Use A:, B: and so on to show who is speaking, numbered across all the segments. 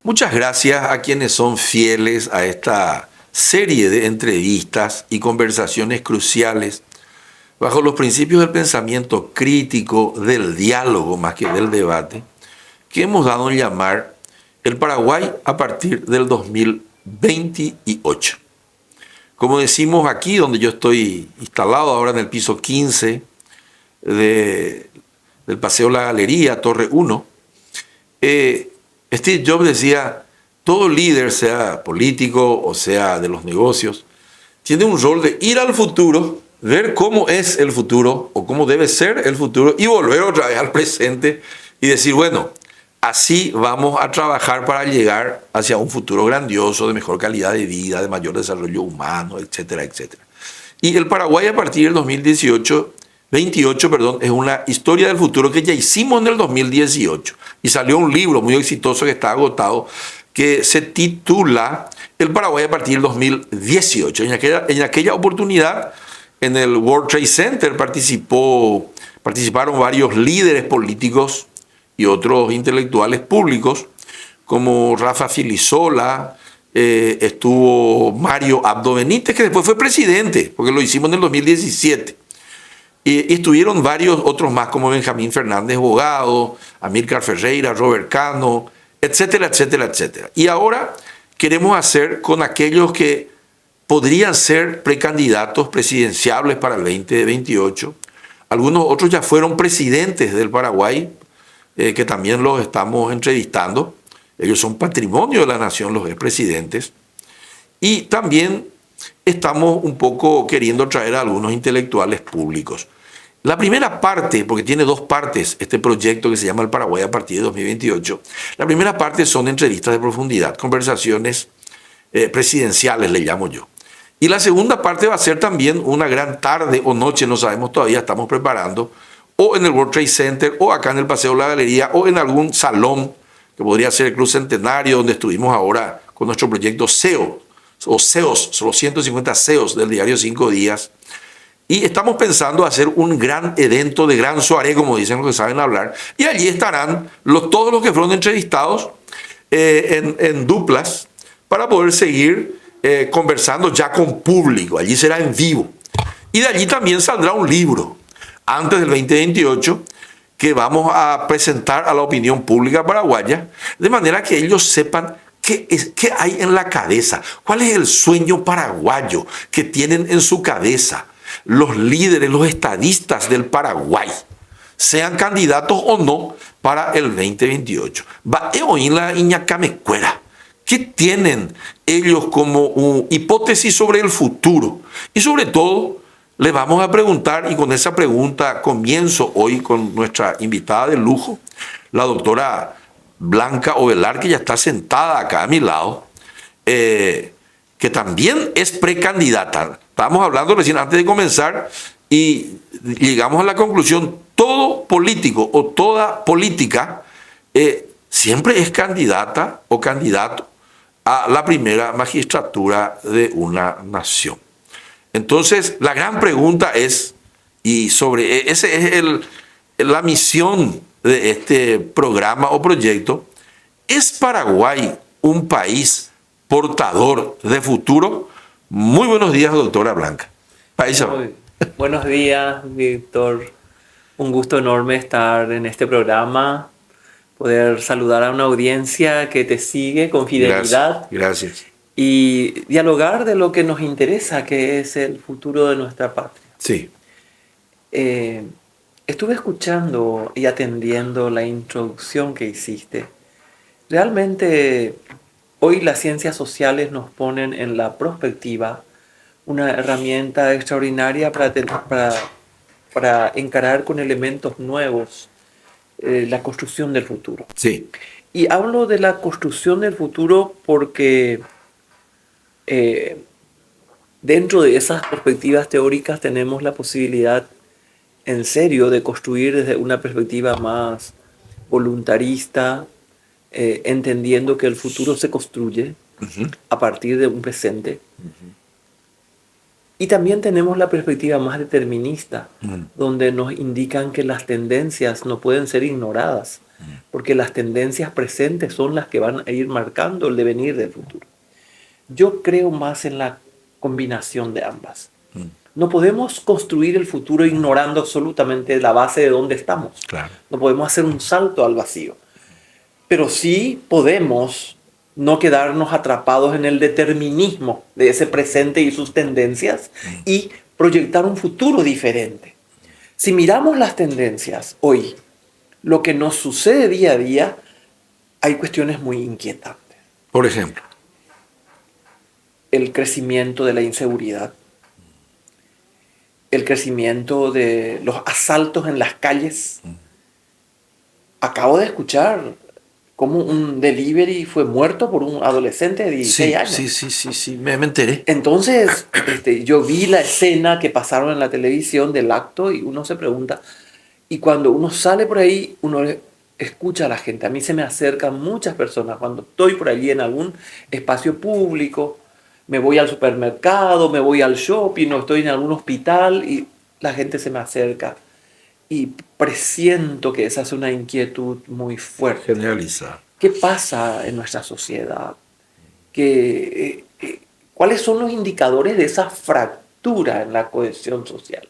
A: Muchas gracias a quienes son fieles a esta serie de entrevistas y conversaciones cruciales bajo los principios del pensamiento crítico, del diálogo más que del debate, que hemos dado en llamar el Paraguay a partir del 2028. Como decimos aquí, donde yo estoy instalado ahora en el piso 15 del Paseo La Galería, Torre 1, Steve Jobs decía, todo líder, sea político o sea de los negocios, tiene un rol de ir al futuro, ver cómo es el futuro o cómo debe ser el futuro y volver otra vez al presente y decir, bueno, así vamos a trabajar para llegar hacia un futuro grandioso, de mejor calidad de vida, de mayor desarrollo humano, etcétera, etcétera. Y el Paraguay a partir del 28, es una historia del futuro que ya hicimos en el 2018. Y salió un libro muy exitoso que está agotado, que se titula El Paraguay a partir del 2018. En aquella oportunidad, en el World Trade Center participaron varios líderes políticos y otros intelectuales públicos, como Rafa Filisola, estuvo Mario Abdo Benítez, que después fue presidente, porque lo hicimos en el 2017. Y estuvieron varios otros más, como Benjamín Fernández Bogado, Amílcar Ferreira, Robert Cano, etcétera, etcétera, etcétera. Y ahora queremos hacer con aquellos que podrían ser precandidatos presidenciables para el 2028. Algunos otros ya fueron presidentes del Paraguay, que también los estamos entrevistando. Ellos son patrimonio de la nación, los expresidentes. Y también estamos un poco queriendo traer a algunos intelectuales públicos. La primera parte, porque tiene dos partes este proyecto que se llama El Paraguay a partir de 2028, la primera parte son entrevistas de profundidad, conversaciones presidenciales, le llamo yo. Y la segunda parte va a ser también una gran tarde o noche, no sabemos todavía, estamos preparando, o en el World Trade Center, o acá en el Paseo La Galería, o en algún salón, que podría ser el Club Centenario, donde estuvimos ahora con nuestro proyecto SEO, o SEOs, son los 150 SEOs del diario 5 Días. Y estamos pensando hacer un gran evento de gran soirée, como dicen los que saben hablar, y allí estarán todos los que fueron entrevistados en duplas para poder seguir conversando ya con público. Allí será en vivo. Y de allí también saldrá un libro antes del 2028 que vamos a presentar a la opinión pública paraguaya, de manera que ellos sepan qué hay en la cabeza, cuál es el sueño paraguayo que tienen en su cabeza los líderes, los estadistas del Paraguay, sean candidatos o no para el 2028. Va a oír la Iñacamecuera. ¿Qué tienen ellos como hipótesis sobre el futuro? Y sobre todo, les vamos a preguntar, y con esa pregunta comienzo hoy con nuestra invitada de lujo, la doctora Blanca Ovelar, que ya está sentada acá a mi lado, que también es precandidata. Estábamos hablando recién antes de comenzar y llegamos a la conclusión, todo político o toda política siempre es candidata o candidato a la primera magistratura de una nación. Entonces, la gran pregunta es, y sobre esa es la misión de este programa o proyecto, ¿es Paraguay un país portador de futuro? Muy buenos días, doctora Blanca.
B: Buenos días, Víctor. Un gusto enorme estar en este programa, poder saludar a una audiencia que te sigue con fidelidad.
A: Gracias.
B: Y dialogar de lo que nos interesa, que es el futuro de nuestra patria.
A: Sí.
B: Estuve escuchando y atendiendo la introducción que hiciste. Realmente, hoy las ciencias sociales nos ponen en la perspectiva una herramienta extraordinaria para encarar con elementos nuevos la construcción del futuro.
A: Sí.
B: Y hablo de la construcción del futuro porque dentro de esas perspectivas teóricas tenemos la posibilidad en serio de construir desde una perspectiva más voluntarista, entendiendo que el futuro se construye a partir de un presente. Y también tenemos la perspectiva más determinista, donde nos indican que las tendencias no pueden ser ignoradas, porque las tendencias presentes son las que van a ir marcando el devenir del futuro. Yo creo más en la combinación de ambas. No podemos construir el futuro ignorando absolutamente la base de donde estamos.
A: Claro.
B: No podemos hacer un salto al vacío. Pero sí podemos no quedarnos atrapados en el determinismo de ese presente y sus tendencias y proyectar un futuro diferente. Si miramos las tendencias hoy, lo que nos sucede día a día, hay cuestiones muy inquietantes.
A: Por ejemplo.
B: El crecimiento de la inseguridad, el crecimiento de los asaltos en las calles. Acabo de escuchar cómo un delivery fue muerto por un adolescente de 16 años.
A: Sí, me enteré.
B: Entonces, yo vi la escena que pasaron en la televisión del acto y uno se pregunta, y cuando uno sale por ahí, uno escucha a la gente. A mí se me acercan muchas personas cuando estoy por allí en algún espacio público, me voy al supermercado, me voy al shopping, o estoy en algún hospital y la gente se me acerca. Y presiento que esa es una inquietud muy fuerte.
A: Generalizada.
B: ¿Qué pasa en nuestra sociedad? ¿Cuáles son los indicadores de esa fractura en la cohesión social?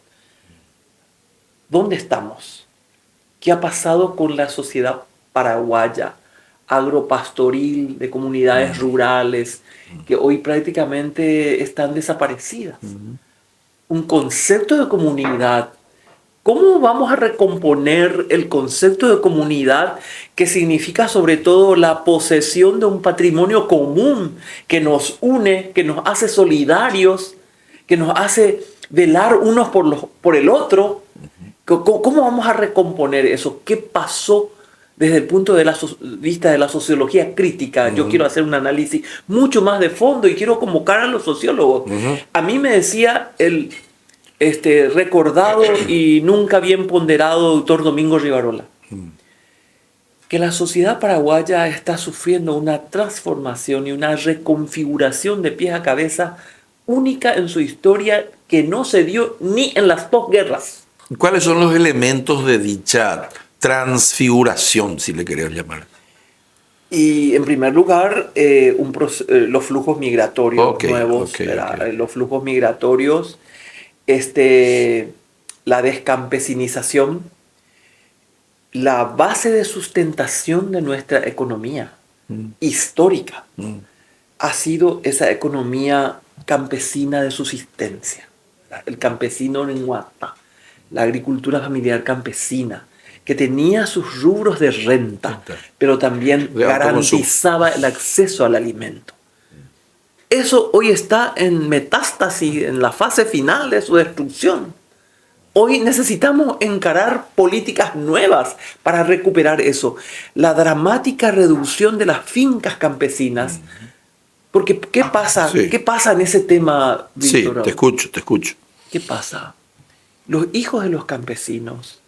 B: ¿Dónde estamos? ¿Qué ha pasado con la sociedad paraguaya, agropastoril, de comunidades rurales, que hoy prácticamente están desaparecidas? Un concepto de comunidad. ¿Cómo vamos a recomponer el concepto de comunidad, que significa sobre todo la posesión de un patrimonio común que nos une, que nos hace solidarios, que nos hace velar unos por el otro? ¿Cómo vamos a recomponer eso? ¿Qué pasó desde el punto de vista de la sociología crítica? Yo quiero hacer un análisis mucho más de fondo y quiero convocar a los sociólogos. A mí me decía el recordado y nunca bien ponderado doctor Domingo Rivarola, que la sociedad paraguaya está sufriendo una transformación y una reconfiguración de pies a cabeza única en su historia, que no se dio ni en las posguerras.
A: ¿Cuáles son los elementos de dicha transfiguración, si le querés llamar?
B: Y en primer lugar, los flujos migratorios nuevos, los flujos migratorios, la descampesinización, la base de sustentación de nuestra economía histórica ha sido esa economía campesina de subsistencia, el campesino en Huata, la agricultura familiar campesina, que tenía sus rubros de renta, pero también garantizaba el acceso al alimento. Eso hoy está en metástasis, en la fase final de su destrucción. Hoy necesitamos encarar políticas nuevas para recuperar eso. La dramática reducción de las fincas campesinas. Porque, ¿qué pasa?
A: Sí.
B: ¿Qué pasa en ese tema, Víctor?
A: Sí, te escucho.
B: ¿Qué pasa? Los hijos de los campesinos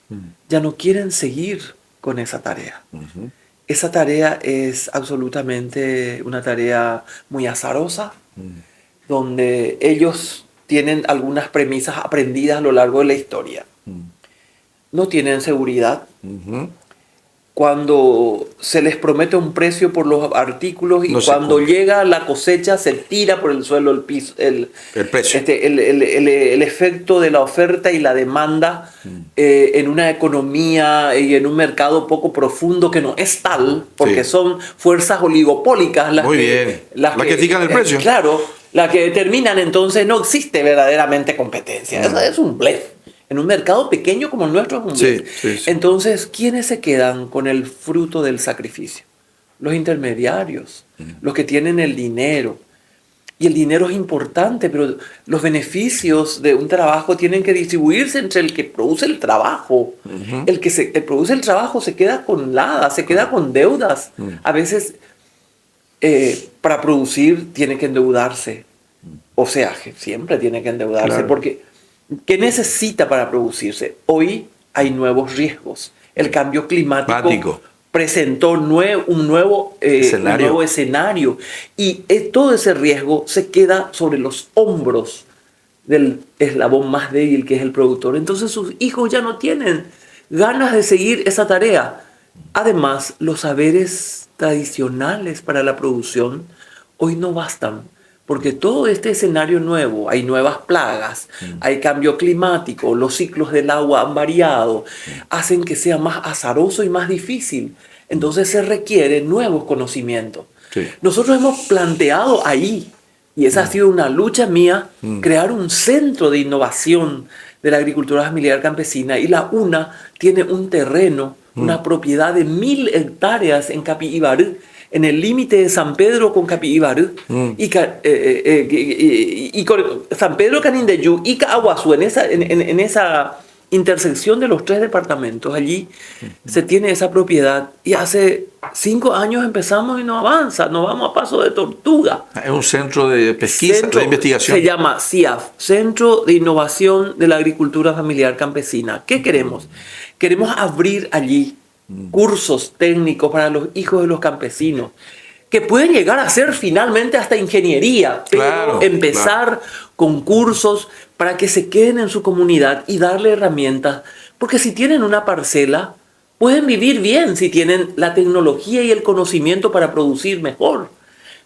B: ya no quieren seguir con esa tarea. Esa tarea es absolutamente una tarea muy azarosa, donde ellos tienen algunas premisas aprendidas a lo largo de la historia. No tienen seguridad. Cuando se les promete un precio por los artículos y cuando llega la cosecha se tira por el suelo el precio. El efecto de la oferta y la demanda en una economía y en un mercado poco profundo, que no es tal, porque son fuerzas oligopólicas las
A: que fijan el precio.
B: Claro, las que determinan. Entonces no existe verdaderamente competencia. Eso es un blef. En un mercado pequeño como el nuestro es un blef. Entonces, ¿quiénes se quedan con el fruto del sacrificio? Los intermediarios, los que tienen el dinero. Y el dinero es importante, pero los beneficios de un trabajo tienen que distribuirse entre el que produce el trabajo. El que produce el trabajo se queda con nada, se queda con deudas. A veces, para producir, tiene que endeudarse. O sea, siempre tiene que endeudarse, porque ¿qué necesita para producirse? Hoy hay nuevos riesgos. El cambio climático presentó un nuevo escenario. Y todo ese riesgo se queda sobre los hombros del eslabón más débil que es el productor. Entonces sus hijos ya no tienen ganas de seguir esa tarea. Además, los saberes tradicionales para la producción hoy no bastan, porque todo este escenario nuevo, hay nuevas plagas, hay cambio climático, los ciclos del agua han variado, hacen que sea más azaroso y más difícil. Entonces se requieren nuevos conocimientos.
A: Sí.
B: Nosotros hemos planteado ahí, y esa ha sido una lucha mía, crear un centro de innovación de la agricultura familiar campesina, y la UNA tiene un terreno, una propiedad de 1.000 hectáreas en Capiibarú, en el límite de San Pedro con Capiibarú, y con San Pedro Canindeyú y Caaguazú, en esa intersección de los 3 departamentos. Allí se tiene esa propiedad, y hace 5 años empezamos y no avanza, nos vamos a paso de tortuga.
A: Es un centro de pesquisa, de investigación.
B: Se llama CIAF, Centro de Innovación de la Agricultura Familiar Campesina. ¿Qué queremos? Queremos abrir allí cursos técnicos para los hijos de los campesinos, que pueden llegar a ser finalmente hasta ingeniería, pero
A: Claro,
B: empezar con cursos para que se queden en su comunidad y darle herramientas, porque si tienen una parcela, pueden vivir bien si tienen la tecnología y el conocimiento para producir mejor,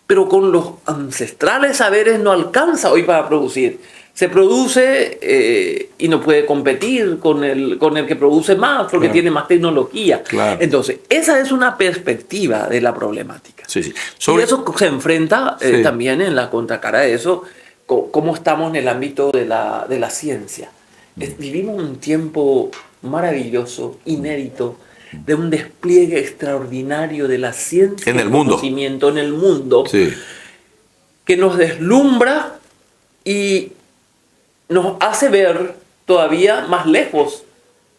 B: pero con los ancestrales saberes no alcanza hoy para producir. Se produce y no puede competir con el que produce más, porque
A: Claro.
B: tiene más tecnología.
A: Claro.
B: Entonces, esa es una perspectiva de la problemática.
A: Sí, sí.
B: Y eso se enfrenta
A: Sí.
B: también en la contracara de eso, cómo estamos en el ámbito de la ciencia. Vivimos un tiempo maravilloso, inédito, de un despliegue extraordinario de la ciencia
A: En
B: y
A: el mundo.
B: conocimiento en el mundo,
A: Sí.
B: que nos deslumbra y nos hace ver todavía más lejos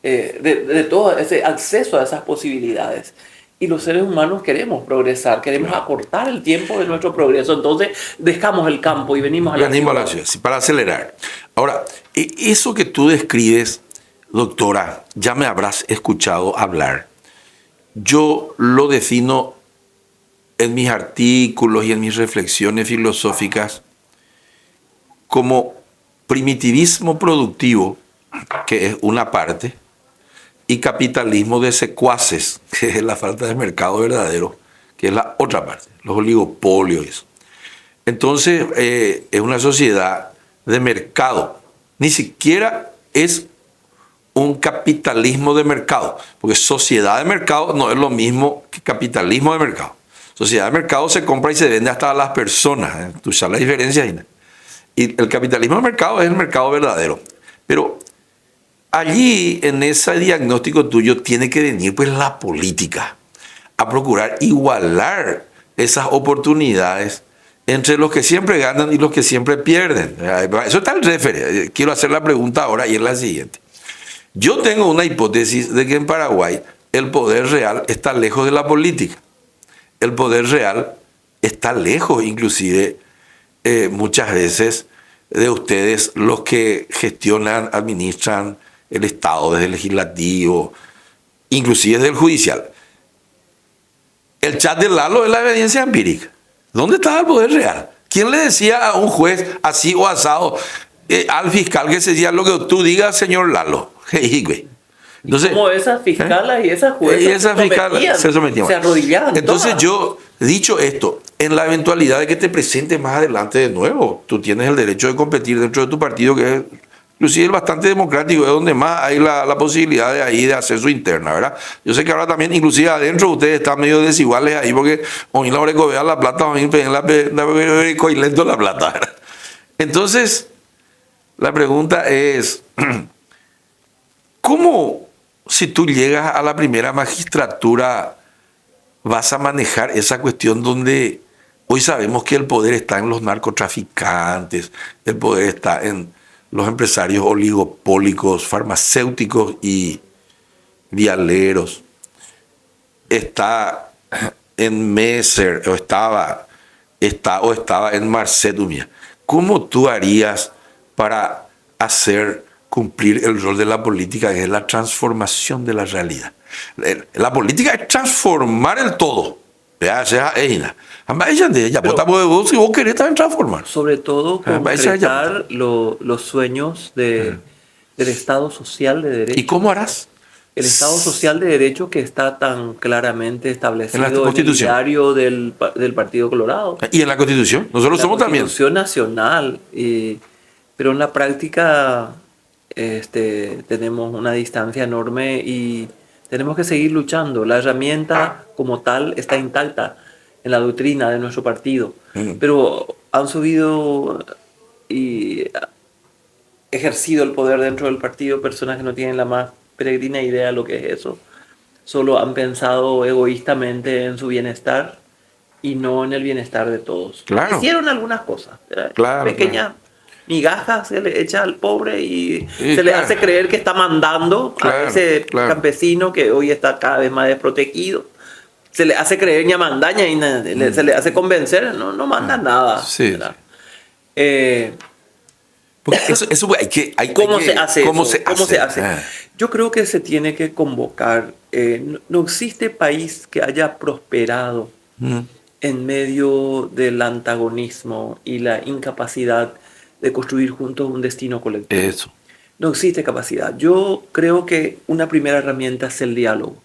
B: de todo ese acceso a esas posibilidades. Y los seres humanos queremos progresar, queremos acortar el tiempo de nuestro progreso. Entonces dejamos el campo y venimos a la ciudad.
A: Sí, para acelerar. Ahora, eso que tú describes, doctora, ya me habrás escuchado hablar. Yo lo defino en mis artículos y en mis reflexiones filosóficas como primitivismo productivo, que es una parte, y capitalismo de secuaces, que es la falta de mercado verdadero, que es la otra parte, los oligopolios y eso. Entonces, es una sociedad de mercado. Ni siquiera es un capitalismo de mercado, porque sociedad de mercado no es lo mismo que capitalismo de mercado. Sociedad de mercado se compra y se vende hasta a las personas. Tú sabes la diferencia, Ina. Y el capitalismo de mercado es el mercado verdadero. Pero allí, en ese diagnóstico tuyo, tiene que venir pues la política a procurar igualar esas oportunidades entre los que siempre ganan y los que siempre pierden. Eso está el referee. Quiero hacer la pregunta ahora y es la siguiente. Yo tengo una hipótesis de que en Paraguay el poder real está lejos de la política. El poder real está lejos, inclusive, muchas veces, de ustedes, los que gestionan, administran el Estado, desde el legislativo, inclusive desde el judicial. El chat de Lalo es la evidencia empírica. ¿Dónde estaba el poder real? ¿Quién le decía a un juez así o asado, al fiscal que se decía lo que tú digas, señor Lalo? Entonces,
B: como esas fiscalas y esas juezas
A: y esas fiscalas se sometían.
B: se arrodillaban.
A: Entonces
B: todas.
A: yo, dicho esto, en la eventualidad de que te presentes más adelante de nuevo, tú tienes el derecho de competir dentro de tu partido, que es inclusive bastante democrático, es donde más hay la posibilidad de ahí de acceso interna, ¿verdad? Yo sé que ahora también, inclusive adentro, ustedes están medio desiguales ahí, porque hoy la hora de la plata, hoy lento la plata, ¿verdad? Entonces, la pregunta es, ¿cómo, si tú llegas a la primera magistratura, vas a manejar esa cuestión donde hoy sabemos que el poder está en los narcotraficantes, el poder está en los empresarios oligopólicos, farmacéuticos y vialeros, está en Messer, o estaba en Marcet Umía? ¿Cómo tú harías para hacer cumplir el rol de la política, que es la transformación de la realidad? La política es transformar el todo, Ya sea ella. Además, ella ya
B: Pero-
A: votamos de vos si vos querés también transformar.
B: Sobre todo concretar los sueños del Estado social de
A: ¿Y
B: derecho.
A: cómo harás?
B: El Estado social de derecho que está tan claramente establecido en el
A: Constitución.
B: diario del Partido Colorado.
A: Y en la Constitución. Nosotros
B: La
A: somos también.
B: Constitución Nacional. Pero en la práctica tenemos una distancia enorme y tenemos que seguir luchando. La herramienta como tal está intacta en la doctrina de nuestro partido, pero han subido y ejercido el poder dentro del partido personas que no tienen la más peregrina idea de lo que es eso. Solo han pensado egoístamente en su bienestar y no en el bienestar de todos.
A: Claro.
B: Hicieron algunas cosas,
A: Claro,
B: pequeñas migajas se le echa al pobre y
A: Sí,
B: se le
A: claro.
B: hace creer que está mandando
A: Claro,
B: a ese
A: claro.
B: campesino que hoy está cada vez más desprotegido. Se le hace creer ñamandaña y se le hace convencer, no manda nada.
A: Sí.
B: ¿verdad?
A: Porque eso
B: ¿Cómo se hace
A: ¿Cómo
B: eso?
A: se
B: ¿Cómo
A: hace?
B: se hace? Yo creo que se tiene que convocar. No existe país que haya prosperado en medio del antagonismo y la incapacidad de construir juntos un destino colectivo.
A: Eso.
B: No existe capacidad. Yo creo que una primera herramienta es el diálogo.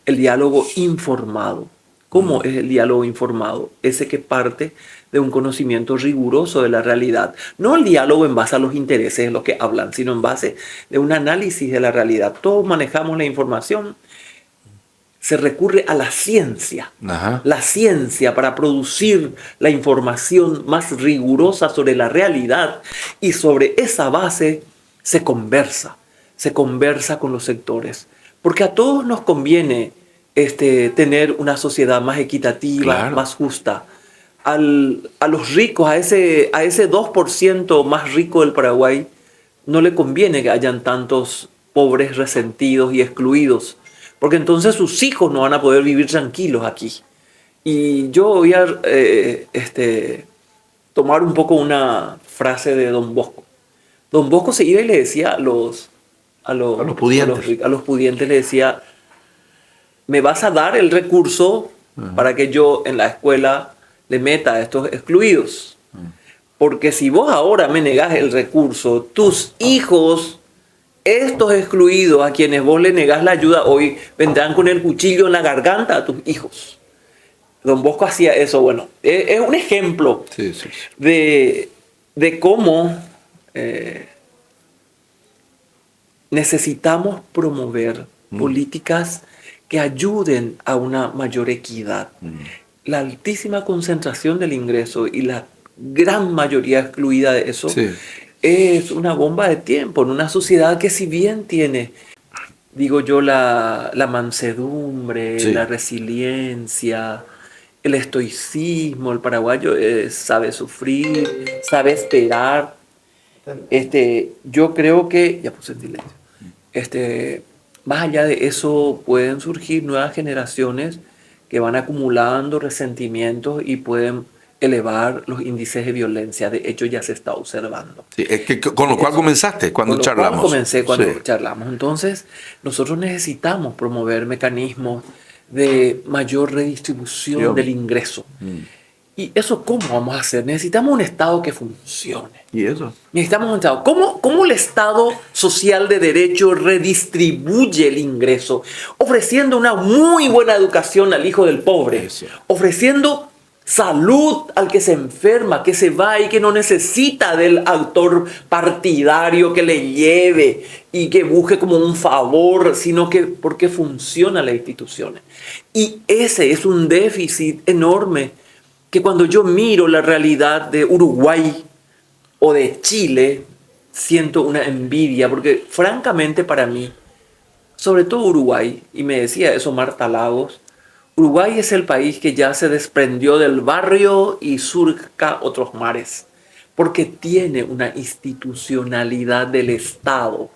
B: El diálogo informado. ¿Cómo es el diálogo informado? Ese que parte de un conocimiento riguroso de la realidad. No el diálogo en base a los intereses de los que hablan, sino en base de un análisis de la realidad. Todos manejamos la información. Se recurre a la ciencia.
A: Ajá.
B: La ciencia para producir la información más rigurosa sobre la realidad y sobre esa base se conversa con los sectores. Porque a todos nos conviene tener una sociedad más equitativa,
A: Claro.
B: más justa. A los ricos, a ese 2% más rico del Paraguay, no le conviene que hayan tantos pobres resentidos y excluidos, porque entonces sus hijos no van a poder vivir tranquilos aquí. Y yo voy a tomar un poco una frase de Don Bosco. Don Bosco se iba y le decía a los pudientes, le decía: me vas a dar el recurso para que yo en la escuela le meta a estos excluidos. Porque si vos ahora me negás el recurso, tus hijos, estos excluidos a quienes vos le negás la ayuda hoy, vendrán con el cuchillo en la garganta a tus hijos. Don Bosco hacía eso. Bueno, es un ejemplo
A: Sí.
B: de cómo necesitamos promover políticas que ayuden a una mayor equidad. La altísima concentración del ingreso y la gran mayoría excluida de eso es una bomba de tiempo en una sociedad que, si bien tiene, digo yo, la mansedumbre, la resiliencia, el estoicismo, el paraguayo sabe sufrir, sabe esperar. Yo creo que, ya puse en silencio, más allá de eso pueden surgir nuevas generaciones que van acumulando resentimientos y pueden elevar los índices de violencia. De hecho, ya se está observando.
A: Sí, es que con lo cual comenzaste cuando charlamos.
B: Comencé cuando charlamos. Entonces, nosotros necesitamos promover mecanismos de mayor redistribución del ingreso. ¿Y eso cómo vamos a hacer? Necesitamos un Estado que funcione.
A: ¿Y eso?
B: Necesitamos un Estado. ¿Cómo el Estado social de derecho redistribuye el ingreso? Ofreciendo una muy buena educación al hijo del pobre.
A: Eso.
B: Ofreciendo salud al que se enferma, que se va y que no necesita del actor partidario que le lleve y que busque como un favor, sino que porque funcionan las instituciones. Y ese es un déficit enorme que cuando yo miro la realidad de Uruguay o de Chile, siento una envidia, porque francamente para mí, sobre todo Uruguay, y me decía eso Marta Lagos, Uruguay es el país que ya se desprendió del barrio y surca otros mares, porque tiene una institucionalidad del Estado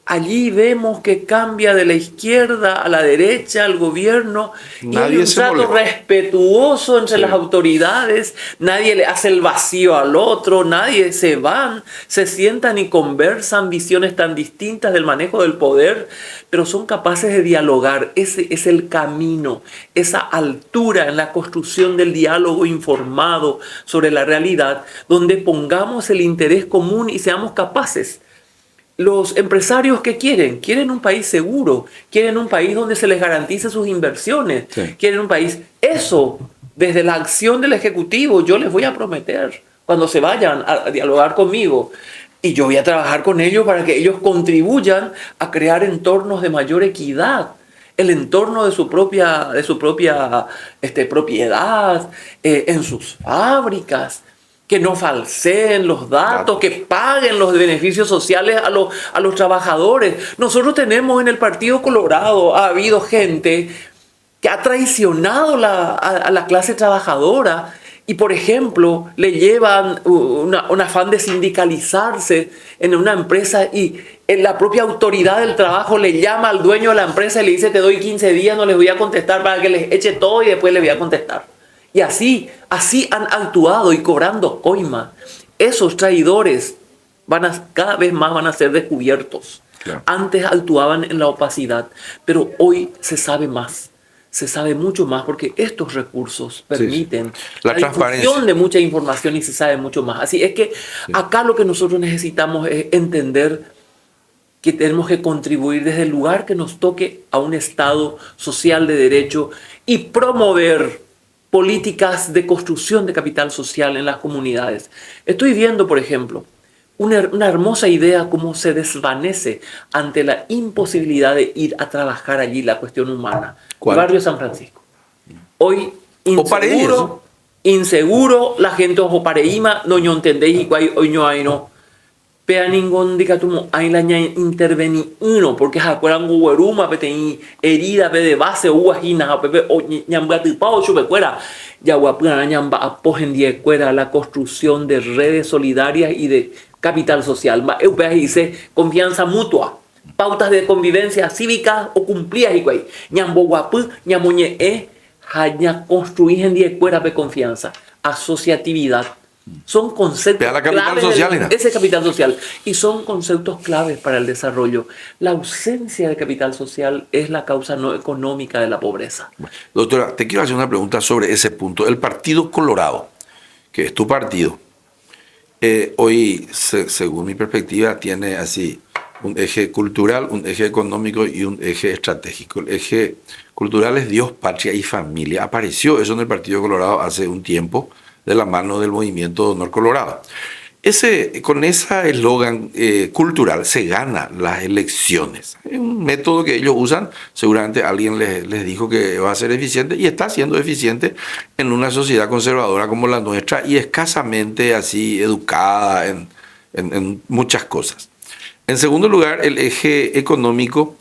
B: Allí vemos que cambia de la izquierda a la derecha el gobierno y hay un trato respetuoso entre las autoridades, nadie le hace el vacío al otro, nadie se van, se sientan y conversan visiones tan distintas del manejo del poder, pero son capaces de dialogar. Ese es el camino, esa altura en la construcción del diálogo informado sobre la realidad, donde pongamos el interés común y seamos capaces. Los empresarios que quieren un país seguro, quieren un país donde se les garantice sus inversiones, quieren un país, eso desde la acción del Ejecutivo yo les voy a prometer cuando se vayan a dialogar conmigo y yo voy a trabajar con ellos para que ellos contribuyan a crear entornos de mayor equidad, el entorno de su propia propiedad, en sus fábricas, que no falseen los datos, que paguen los beneficios sociales a los trabajadores. Nosotros tenemos en el Partido Colorado, ha habido gente que ha traicionado a la clase trabajadora y, por ejemplo, le llevan un afán de sindicalizarse en una empresa y en la propia autoridad del trabajo le llama al dueño de la empresa y le dice: te doy 15 días, no les voy a contestar para que les eche todo y después les voy a contestar. Y así han actuado y cobrando coima. Esos traidores cada vez más van a ser descubiertos. Claro. Antes actuaban en la opacidad, pero hoy se sabe más. Se sabe mucho más porque estos recursos permiten la difusión de mucha información y se sabe mucho más. Así es que acá lo que nosotros necesitamos es entender que tenemos que contribuir desde el lugar que nos toque a un Estado social de derecho y promover políticas de construcción de capital social en las comunidades. Estoy viendo, por ejemplo, una hermosa idea cómo se desvanece ante la imposibilidad de ir a trabajar allí la cuestión humana. ¿Cuál? El barrio San Francisco. Hoy inseguro, la gente ojo pareima, no entendéis y hoy no hay no. Pero ningún dicatumo hay la interveni uno porque acuerdan gueruma pete herida de base uajina pepe o ñamba tipao chupecuera ya guapuna ñamba apoyen cuera la construcción de redes solidarias y de capital social. Eupe dice confianza mutua, pautas de convivencia cívica o cumplidas y guay ñambo guapu ñamuñe haña construir en die cuera de confianza, asociatividad. Son conceptos claves ese capital social y son conceptos claves para el desarrollo. La ausencia de capital social es la causa no económica de la pobreza.
A: Doctora, te quiero hacer una pregunta sobre ese punto. El Partido Colorado, que es tu partido, hoy, según mi perspectiva, tiene así un eje cultural, un eje económico y un eje estratégico. El eje cultural es Dios, patria y familia. Apareció eso en el Partido Colorado hace un tiempo, de la mano del movimiento de Honor Colorado. Con ese eslogan cultural se gana las elecciones. Es un método que ellos usan, seguramente alguien les dijo que va a ser eficiente y está siendo eficiente en una sociedad conservadora como la nuestra y escasamente así educada en muchas cosas. En segundo lugar, el eje económico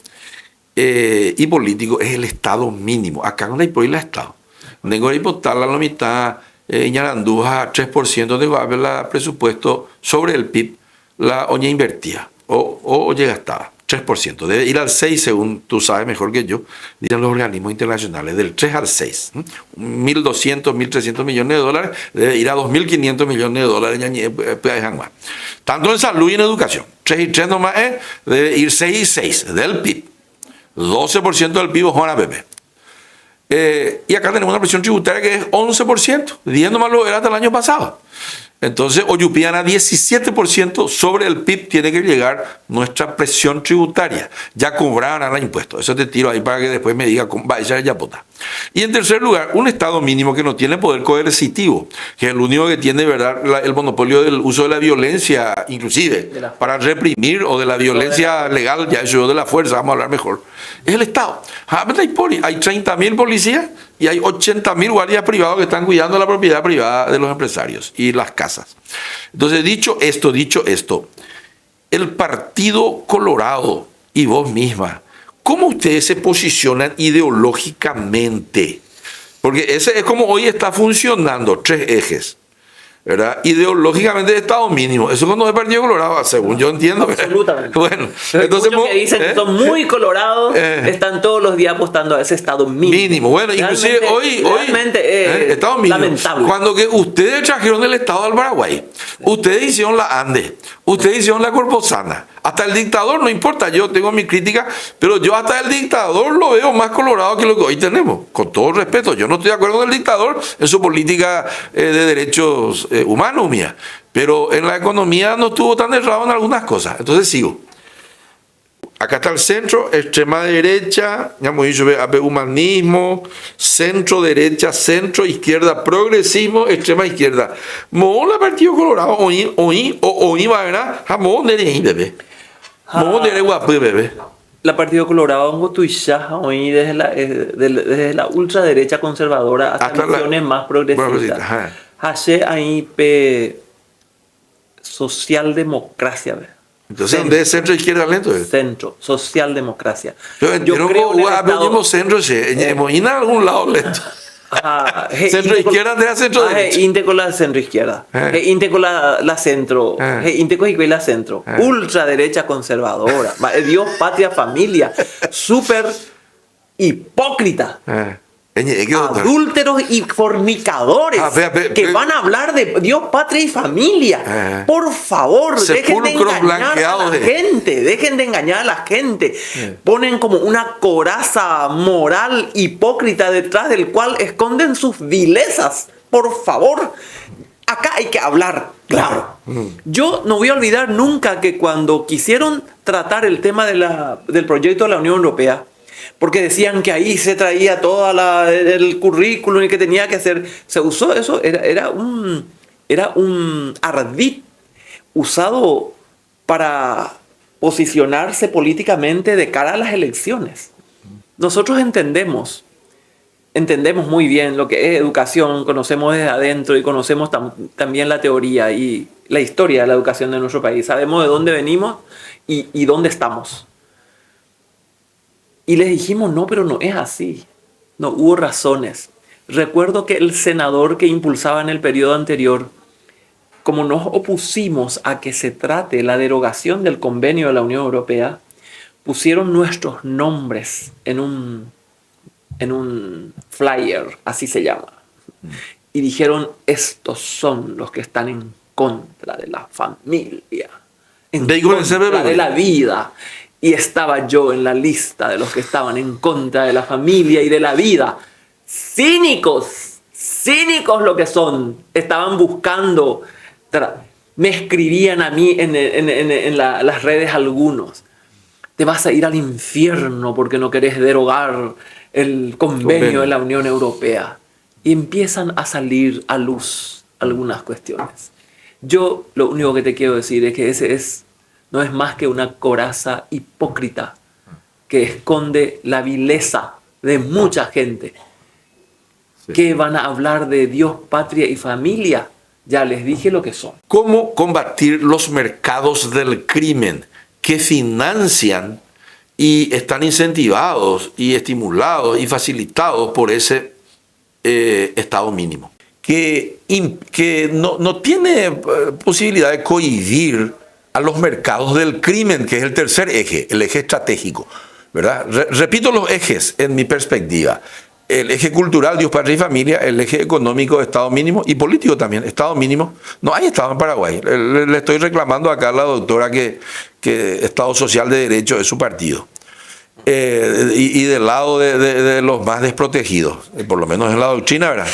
A: y político es el Estado mínimo. Acá no hay por el Estado. Tengo que importarla la mitad. Ñarandúa 3% de presupuesto sobre el PIB, la oña invertía o llega hasta 3%. Debe ir al 6, según tú sabes mejor que yo, dicen los organismos internacionales, del 3 al 6. 1.200, 1.300 millones de dólares, debe ir a 2.500 millones de dólares. Tanto en salud y en educación. 3 y 3 nomás debe ir 6 y 6 del PIB. 12% del PIB, Juana Pepe. Y acá tenemos una presión tributaria que es 11%, 10 nomás lo era hasta el año pasado. Entonces, Oyupiana, 17% sobre el PIB tiene que llegar nuestra presión tributaria. Ya cobraron el impuesto. Eso te tiro ahí para que después me diga, va a echar ya pota. Y en tercer lugar, un Estado mínimo que no tiene poder coercitivo, que es el único que tiene, ¿verdad?, el monopolio del uso de la violencia, inclusive, para reprimir, o de la violencia legal, ya eso de la fuerza, vamos a hablar mejor. Es el Estado. Hay 30.000 policías y hay 80.000 guardias privados que están cuidando la propiedad privada de los empresarios y las casas. Entonces, dicho esto, el Partido Colorado y vos misma, ¿cómo ustedes se posicionan ideológicamente? Porque ese es como hoy está funcionando, 3 ejes. ¿verdad? Ideológicamente de Estado mínimo. Eso cuando es Partido Colorado, según yo entiendo.
B: Absolutamente.
A: Bueno,
B: entonces muchos que dicen que son muy colorados, están todos los días apostando a ese Estado mínimo.
A: Mínimo. Bueno, inclusive hoy Estado mínimo.
B: Lamentable.
A: Cuando que ustedes trajeron el Estado al Paraguay, ustedes hicieron la ANDE, ustedes hicieron la Corposana. Hasta el dictador, no importa, yo tengo mi crítica, pero yo hasta el dictador lo veo más colorado que lo que hoy tenemos. Con todo respeto, yo no estoy de acuerdo con el dictador en su política de derechos humanos mía, pero en la economía no estuvo tan errado en algunas cosas. Entonces sigo. Acá está el centro, extrema derecha, ya hemos dicho, humanismo, centro derecha, centro izquierda, progresismo, extrema izquierda. Mola Partido Colorado, oí, ¿verdad? Jamón de bebé. Mola de guapo, bebé.
B: La Partido Colorado en Gotuishá, hoy desde la ultraderecha conservadora hasta visiones más progresistas. Hace ahí socialdemocracia, ¿verdad?
A: Entonces, ¿dónde es centro izquierda lento?
B: Centro, socialdemocracia.
A: Yo creo que aprendimos centro, en algún lado lento. Centro izquierda de centro derecha.
B: Inte con la centro izquierda. Inte con la centro. Inte con la centro. Ultraderecha conservadora. Dios, patria, familia. Súper hipócrita. Adúlteros y fornicadores que van a hablar de Dios, patria y familia. Por favor, dejen de engañar a la gente. Dejen de engañar a la gente. Ponen como una coraza moral hipócrita detrás del cual esconden sus vilezas. Por favor, acá hay que hablar claro. Yo no voy a olvidar nunca que cuando quisieron tratar el tema del proyecto de la Unión Europea, porque decían que ahí se traía todo el currículum y que tenía que hacer. Se usó eso, era un ardid usado para posicionarse políticamente de cara a las elecciones. Nosotros entendemos muy bien lo que es educación, conocemos desde adentro y conocemos también la teoría y la historia de la educación de nuestro país. Sabemos de dónde venimos y dónde estamos. Y les dijimos, no, pero no es así. No, hubo razones. Recuerdo que el senador que impulsaba en el periodo anterior, como nos opusimos a que se trate la derogación del convenio de la Unión Europea, pusieron nuestros nombres en un flyer, así se llama. Y dijeron, estos son los que están en contra de la familia, en contra de la vida. Y estaba yo en la lista de los que estaban en contra de la familia y de la vida. Cínicos lo que son. Estaban buscando, me escribían a mí en las redes algunos. Te vas a ir al infierno porque no querés derogar el convenio de la Unión Europea. Y empiezan a salir a luz algunas cuestiones. Yo lo único que te quiero decir es que no es más que una coraza hipócrita que esconde la vileza de mucha gente. Sí. Que van a hablar de Dios, patria y familia. Ya les dije lo que son.
A: ¿Cómo combatir los mercados del crimen que financian y están incentivados y estimulados y facilitados por ese Estado mínimo? Que no tiene posibilidad de cohibir a los mercados del crimen, que es el tercer eje, el eje estratégico, ¿verdad? Repito los ejes en mi perspectiva. El eje cultural, Dios, patria y familia, el eje económico, Estado mínimo, y político también, Estado mínimo. No hay Estado en Paraguay. Le estoy reclamando acá a la doctora que Estado social de derecho es su partido. Y del lado de los más desprotegidos, por lo menos en la doctrina, ¿verdad?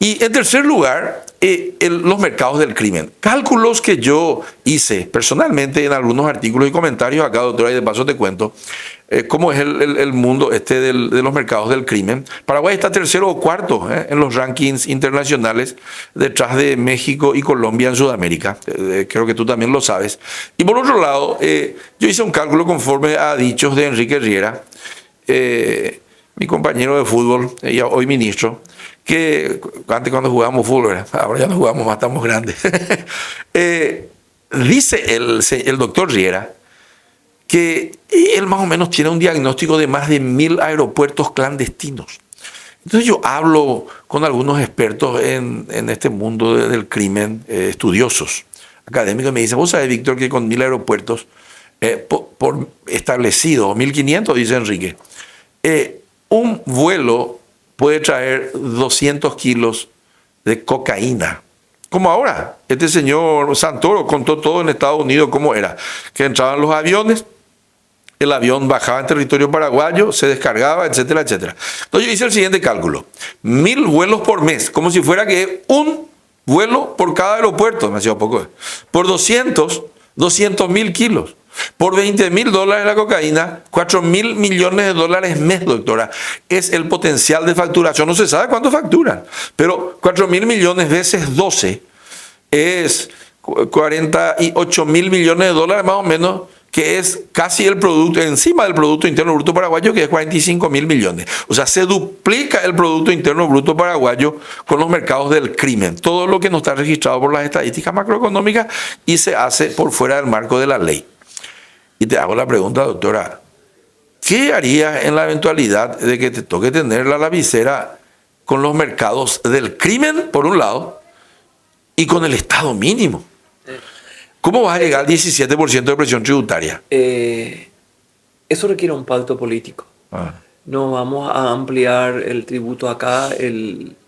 A: Y en tercer lugar, los mercados del crimen. Cálculos que yo hice personalmente en algunos artículos y comentarios acá, doctora, y de paso te cuento cómo es el mundo de los mercados del crimen. Paraguay está tercero o cuarto en los rankings internacionales, detrás de México y Colombia en Sudamérica. Creo que tú también lo sabes. Y por otro lado, yo hice un cálculo conforme a dichos de Enrique Riera, mi compañero de fútbol, hoy ministro, que antes cuando jugábamos fútbol, ahora ya no jugamos más, estamos grandes. Dice el doctor Riera que él más o menos tiene un diagnóstico de más de 1000 aeropuertos clandestinos. Entonces yo hablo con algunos expertos en este mundo del crimen, estudiosos, académicos, y me dicen, vos sabés, Víctor, que con 1000 aeropuertos por establecidos, 1500, dice Enrique, un vuelo puede traer 200 kilos de cocaína. Como ahora, este señor Santoro contó todo en Estados Unidos cómo era, que entraban los aviones, el avión bajaba en territorio paraguayo, se descargaba, etcétera, etcétera. Entonces yo hice el siguiente cálculo: 1000 vuelos por mes, como si fuera que un vuelo por cada aeropuerto, demasiado poco, por 200.000 kilos. Por $20.000 la cocaína, 4.000 millones de dólares mes, doctora. Es el potencial de facturación. No se sabe cuánto facturan, pero 4.000 millones veces 12 es 48.000 millones de dólares más o menos, que es casi el producto, encima del Producto Interno Bruto Paraguayo, que es 45.000 millones. O sea, se duplica el Producto Interno Bruto Paraguayo con los mercados del crimen. Todo lo que no está registrado por las estadísticas macroeconómicas y se hace por fuera del marco de la ley. Y te hago la pregunta, doctora, ¿qué harías en la eventualidad de que te toque tener la lapicera con los mercados del crimen, por un lado, y con el Estado mínimo? ¿Cómo vas a llegar al 17% de presión tributaria?
B: Eso requiere un pacto político. No vamos a ampliar el tributo acá.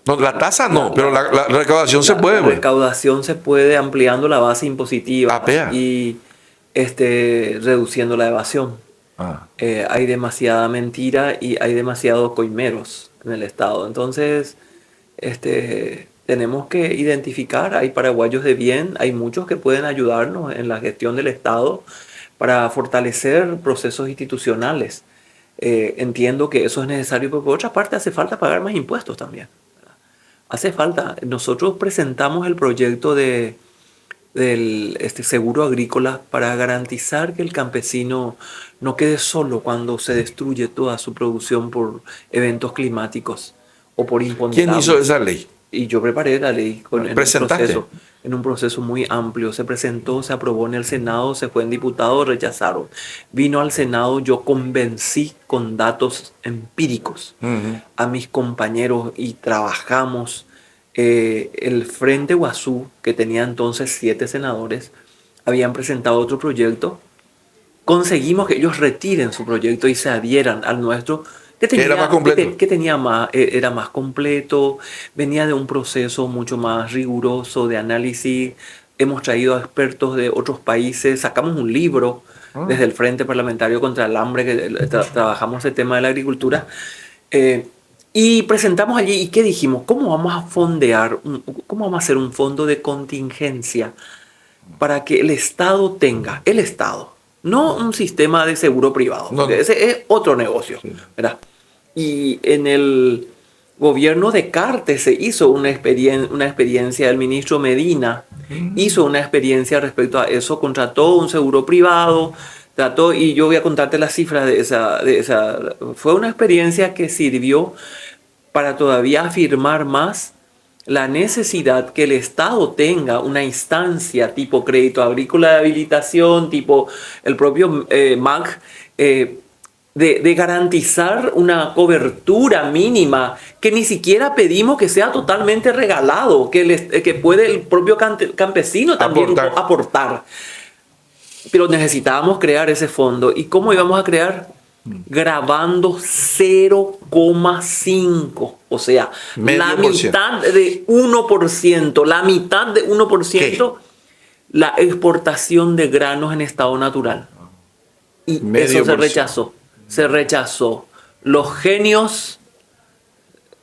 A: No, la tasa no, pero la recaudación se puede.
B: La recaudación se puede ampliando la base impositiva y reduciendo la evasión. Hay demasiada mentira y hay demasiados coimeros en el Estado. Entonces, tenemos que identificar, hay paraguayos de bien, hay muchos que pueden ayudarnos en la gestión del Estado para fortalecer procesos institucionales. Entiendo que eso es necesario, pero por otra parte hace falta pagar más impuestos también. Hace falta. Nosotros presentamos el proyecto del seguro agrícola para garantizar que el campesino no quede solo cuando se destruye toda su producción por eventos climáticos o por imponderables.
A: ¿Quién hizo esa ley?
B: Y yo preparé la ley en un proceso muy amplio. Se presentó, se aprobó en el Senado, se fue en diputados, rechazaron. Vino al Senado, yo convencí con datos empíricos a mis compañeros y trabajamos. El Frente Guazú, que tenía entonces 7 senadores, habían presentado otro proyecto. Conseguimos que ellos retiren su proyecto y se adhieran al nuestro, que
A: era más completo.
B: Era más completo, venía de un proceso mucho más riguroso de análisis. Hemos traído a expertos de otros países, sacamos un libro desde el Frente Parlamentario contra el Hambre, que trabajamos el tema de la agricultura, y presentamos allí. ¿Y qué dijimos? ¿Cómo vamos a fondear? ¿Cómo vamos a hacer un fondo de contingencia para que el Estado tenga, el Estado, no un sistema de seguro privado, porque ese es otro negocio, ¿verdad? Y en el gobierno de Cartes se hizo una experiencia, el ministro Medina hizo una experiencia respecto a eso, contrató un seguro privado, y yo voy a contarte las cifras de esa. Fue una experiencia que sirvió para todavía afirmar más la necesidad que el Estado tenga una instancia tipo crédito agrícola de habilitación, tipo el propio MAC, de garantizar una cobertura mínima que ni siquiera pedimos que sea totalmente regalado, que puede el propio campesino también aportar. Pero necesitábamos crear ese fondo. ¿Y cómo íbamos a crear? Grabando 0,5, o sea, la mitad de 1%, la mitad de 1%, la exportación de granos en estado natural. Y eso se rechazó. Los genios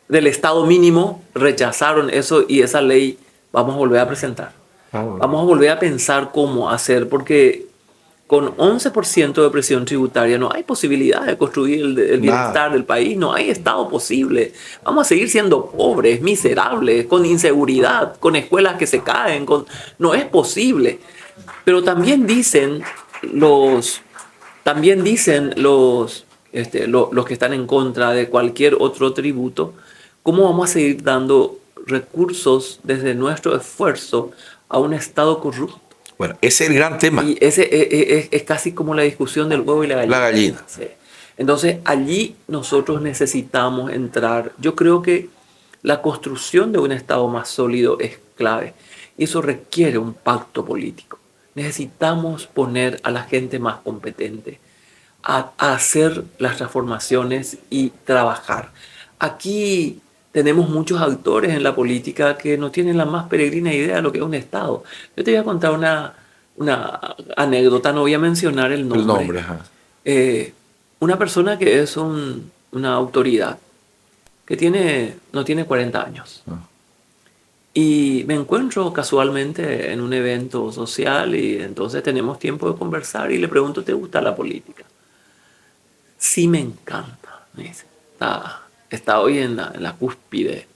B: del estado mínimo rechazaron eso, y esa ley vamos a volver a presentar. Vamos a volver a pensar cómo hacer, porque con 11% de presión tributaria no hay posibilidad de construir el bienestar del país, no hay Estado posible. Vamos a seguir siendo pobres, miserables, con inseguridad, con escuelas que se caen, no es posible. Pero también dicen los que están en contra de cualquier otro tributo, ¿cómo vamos a seguir dando recursos desde nuestro esfuerzo a un Estado corrupto?
A: Bueno, ese es el gran tema.
B: Y ese es casi como la discusión del huevo y la gallina.
A: La gallina.
B: Sí. Entonces allí nosotros necesitamos entrar. Yo creo que la construcción de un Estado más sólido es clave y eso requiere un pacto político. Necesitamos poner a la gente más competente a hacer las transformaciones y trabajar. Aquí tenemos muchos actores en la política que no tienen la más peregrina idea de lo que es un Estado. Yo te voy a contar una anécdota, no voy a mencionar el nombre.
A: El nombre, ajá.
B: Una persona que es una autoridad, que no tiene 40 años.
A: Ah.
B: Y me encuentro casualmente en un evento social y entonces tenemos tiempo de conversar y le pregunto, ¿te gusta la política? Sí, me encanta, me dice. Está hoy en la cúspide.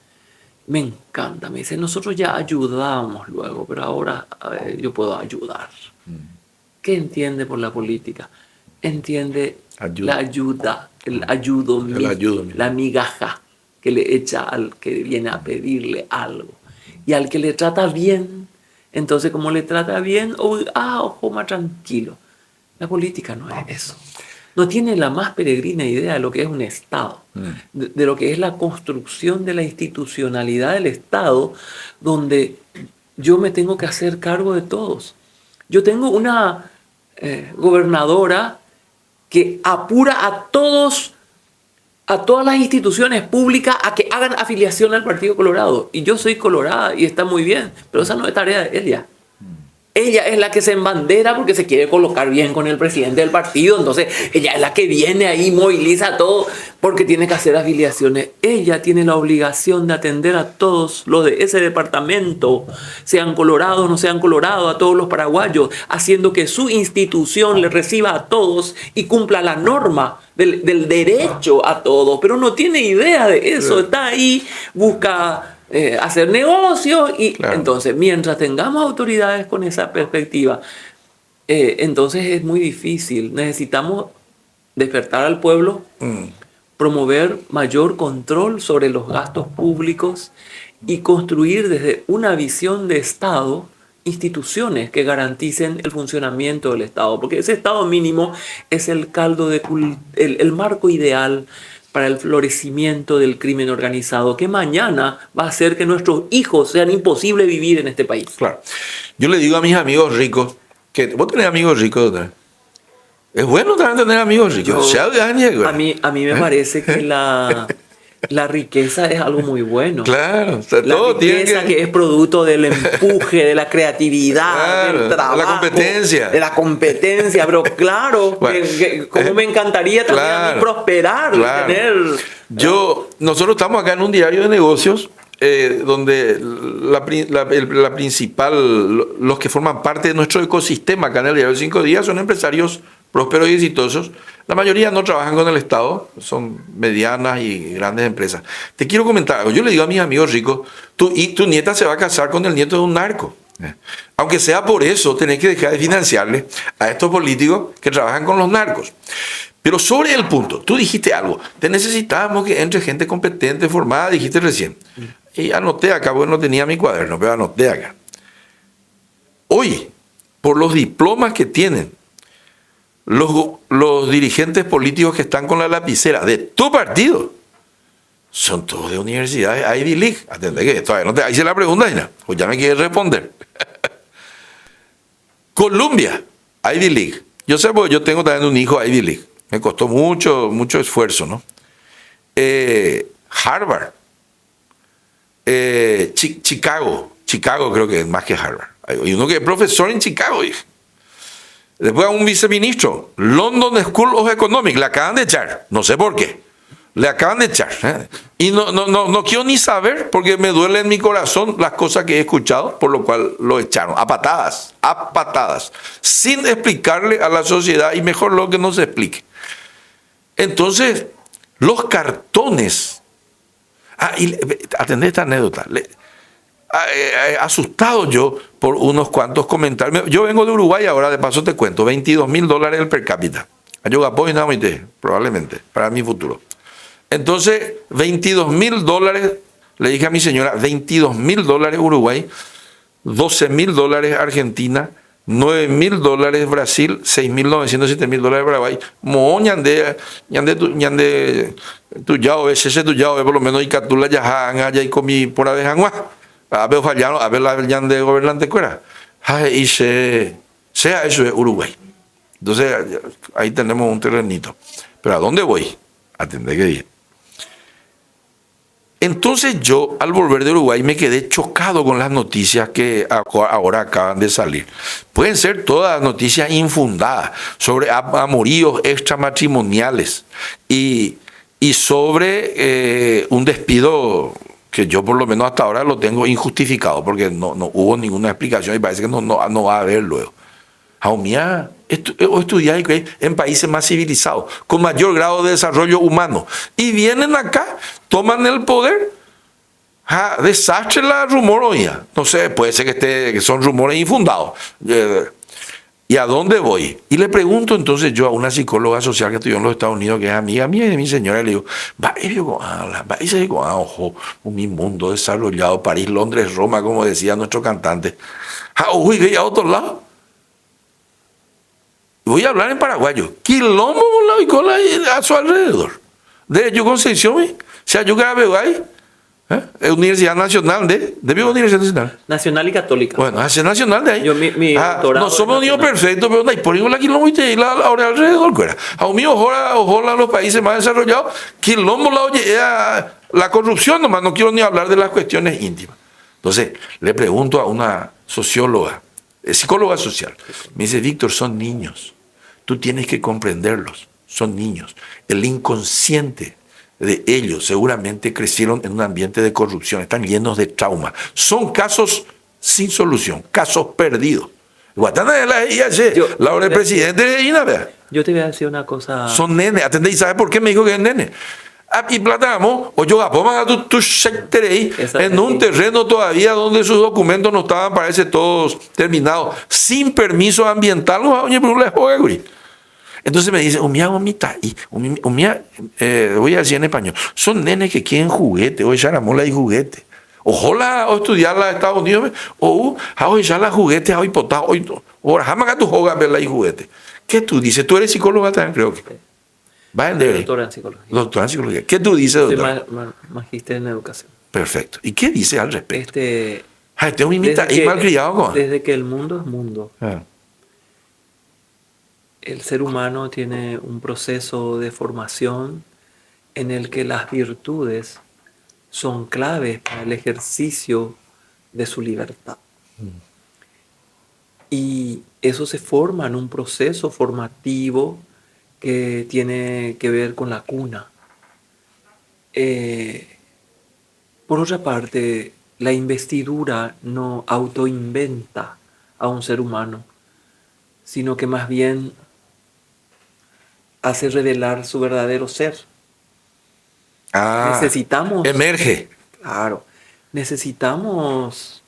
B: Me encanta, me dice. Nosotros ya ayudamos luego, pero ahora yo puedo ayudar. ¿Qué entiende por la política? Entiende la ayuda, el ayudo, la migaja que le echa al que viene a pedirle algo. Y al que le trata bien, entonces como le trata bien, ojo más tranquilo. La política no es eso. No tiene la más peregrina idea de lo que es un Estado, de lo que es la construcción de la institucionalidad del Estado, donde yo me tengo que hacer cargo de todos. Yo tengo una gobernadora que apura a todas las instituciones públicas a que hagan afiliación al Partido Colorado. Y yo soy colorada y está muy bien, pero esa no es tarea de ella. Ella es la que se embandera porque se quiere colocar bien con el presidente del partido. Entonces, ella es la que viene ahí, moviliza todo porque tiene que hacer afiliaciones. Ella tiene la obligación de atender a todos los de ese departamento, sean colorados o no sean colorados, a todos los paraguayos, haciendo que su institución le reciba a todos y cumpla la norma del derecho a todos. Pero no tiene idea de eso. Está ahí, busca hacer negocios y claro. Entonces mientras tengamos autoridades con esa perspectiva, entonces es muy difícil. Necesitamos despertar al pueblo, promover mayor control sobre los gastos públicos y construir desde una visión de Estado instituciones que garanticen el funcionamiento del Estado, porque ese Estado mínimo es el caldo el marco ideal para el florecimiento del crimen organizado, que mañana va a hacer que nuestros hijos sean imposible vivir en este país.
A: Claro. Yo le digo a mis amigos ricos, que vos tenés amigos ricos, ¿no? Es bueno también tener amigos ricos.
B: A mí me parece que la riqueza es algo muy bueno.
A: Claro.
B: La riqueza que es producto del empuje, de la creatividad,
A: claro,
B: del trabajo.
A: De la competencia.
B: De la competencia. Pero claro, como me encantaría también a mí prosperar.
A: Claro. Nosotros estamos acá en un diario de negocios donde la principal, los que forman parte de nuestro ecosistema acá en el diario de 5 días son empresarios prósperos y exitosos. La mayoría no trabajan con el Estado, son medianas y grandes empresas. Te quiero comentar algo. Yo le digo a mis amigos ricos, tu nieta se va a casar con el nieto de un narco. Aunque sea por eso, tenés que dejar de financiarle a estos políticos que trabajan con los narcos. Pero sobre el punto, tú dijiste algo. Te necesitamos que entre gente competente, formada, dijiste recién. Y anoté acá, porque no tenía mi cuaderno, pero anoté acá. Hoy, por los diplomas que tienen los dirigentes políticos que están con la lapicera de tu partido, son todos de universidades Ivy League. Atendé que todavía no te hice la pregunta, Ina, pues ya me quieres responder. Columbia, Ivy League. Yo sé, porque yo tengo también un hijo Ivy League. Me costó mucho esfuerzo, ¿no? Harvard. Chicago creo que es más que Harvard. Hay uno que es profesor en Chicago, dije. Después a un viceministro, London School of Economics, le acaban de echar, no sé por qué, le acaban de echar. Y no quiero ni saber, porque me duele en mi corazón las cosas que he escuchado, por lo cual lo echaron, a patadas, sin explicarle a la sociedad, y mejor lo que no se explique. Entonces, los cartones, y atendé esta anécdota, asustado yo por unos cuantos comentarios. Yo vengo de Uruguay ahora, de paso te cuento, $22,000 el per cápita. Probablemente, para mi futuro. Entonces, $22,000, le dije a mi señora, $22,000 Uruguay, $12,000 Argentina, $9.000 Brasil, $6.900, $7.000 Paraguay. Mo ñande tu yao ese tu yao por lo menos y catula ya han allá y comí por abeja ngua. A ver fallano, a ver la ñande gobernante cuera. Y sea eso es Uruguay. Entonces ahí tenemos un terrenito. Pero ¿a dónde voy? Atendé que bien. Entonces yo, al volver de Uruguay, me quedé chocado con las noticias que ahora acaban de salir. Pueden ser todas noticias infundadas sobre amoríos extramatrimoniales y sobre un despido que yo por lo menos hasta ahora lo tengo injustificado porque no hubo ninguna explicación y parece que no va a haber luego. Jaumía, estudiar en países más civilizados, con mayor grado de desarrollo humano. Y vienen acá, toman el poder. Desastre la rumor hoy. No sé, puede ser que son rumores infundados. ¿Y a dónde voy? Y le pregunto entonces yo a una psicóloga social que estudió en los Estados Unidos, que es amiga mía y de mi señora, le digo, ojo, un mundo desarrollado, París, Londres, Roma, como decía nuestro cantante. Uy, ve a otro lado. Voy a hablar en paraguayo. Quilombo y cola a su alrededor. De hecho, Concepción, sea yo grabé ahí. Universidad Nacional de Universidad Nacional.
B: Nacional y Católica.
A: Bueno, hace nacional de ahí.
B: Yo, mi
A: no somos niños perfectos, pero no ponemos la quilombo y ahora alrededor. A mí, ojalá los países más desarrollados, quilombo la corrupción nomás, no quiero ni hablar de las cuestiones íntimas. Entonces, le pregunto a una socióloga, psicóloga social, me dice, Víctor, son niños. Tú tienes que comprenderlos, son niños. El inconsciente de ellos seguramente crecieron en un ambiente de corrupción, están llenos de trauma. Son casos sin solución, casos perdidos. Guatana de la IAC, la hora del presidente de INAVEA.
B: Yo te voy a decir una cosa.
A: Son nenes, atendé, ¿y sabes por qué me dijo que es nene? Y platamos, o yo pongan a tu secterei en un terreno todavía donde sus documentos no estaban, parece, todos terminados, sin permiso ambiental. Entonces me dice, voy a decir en español, son nenes que quieren juguete, o echar mola y juguete. Ojalá o estudiar en Estados Unidos, o echar la juguete, hoy potado, o jamás tu joga verla y juguete. ¿Qué tú dices? Tú eres psicóloga también, creo que.
B: Doctora en psicología.
A: Doctora en psicología. ¿Qué tú dices, doctora?
B: Magíster en educación.
A: Perfecto. ¿Y qué dice al respecto?
B: Desde que el mundo es mundo, el ser humano tiene un proceso de formación en el que las virtudes son claves para el ejercicio de su libertad. Y eso se forma en un proceso formativo que tiene que ver con la cuna. Por otra parte, la investidura no autoinventa a un ser humano, sino que más bien hace revelar su verdadero ser. Necesitamos...
A: Emerge.
B: Claro. Necesitamos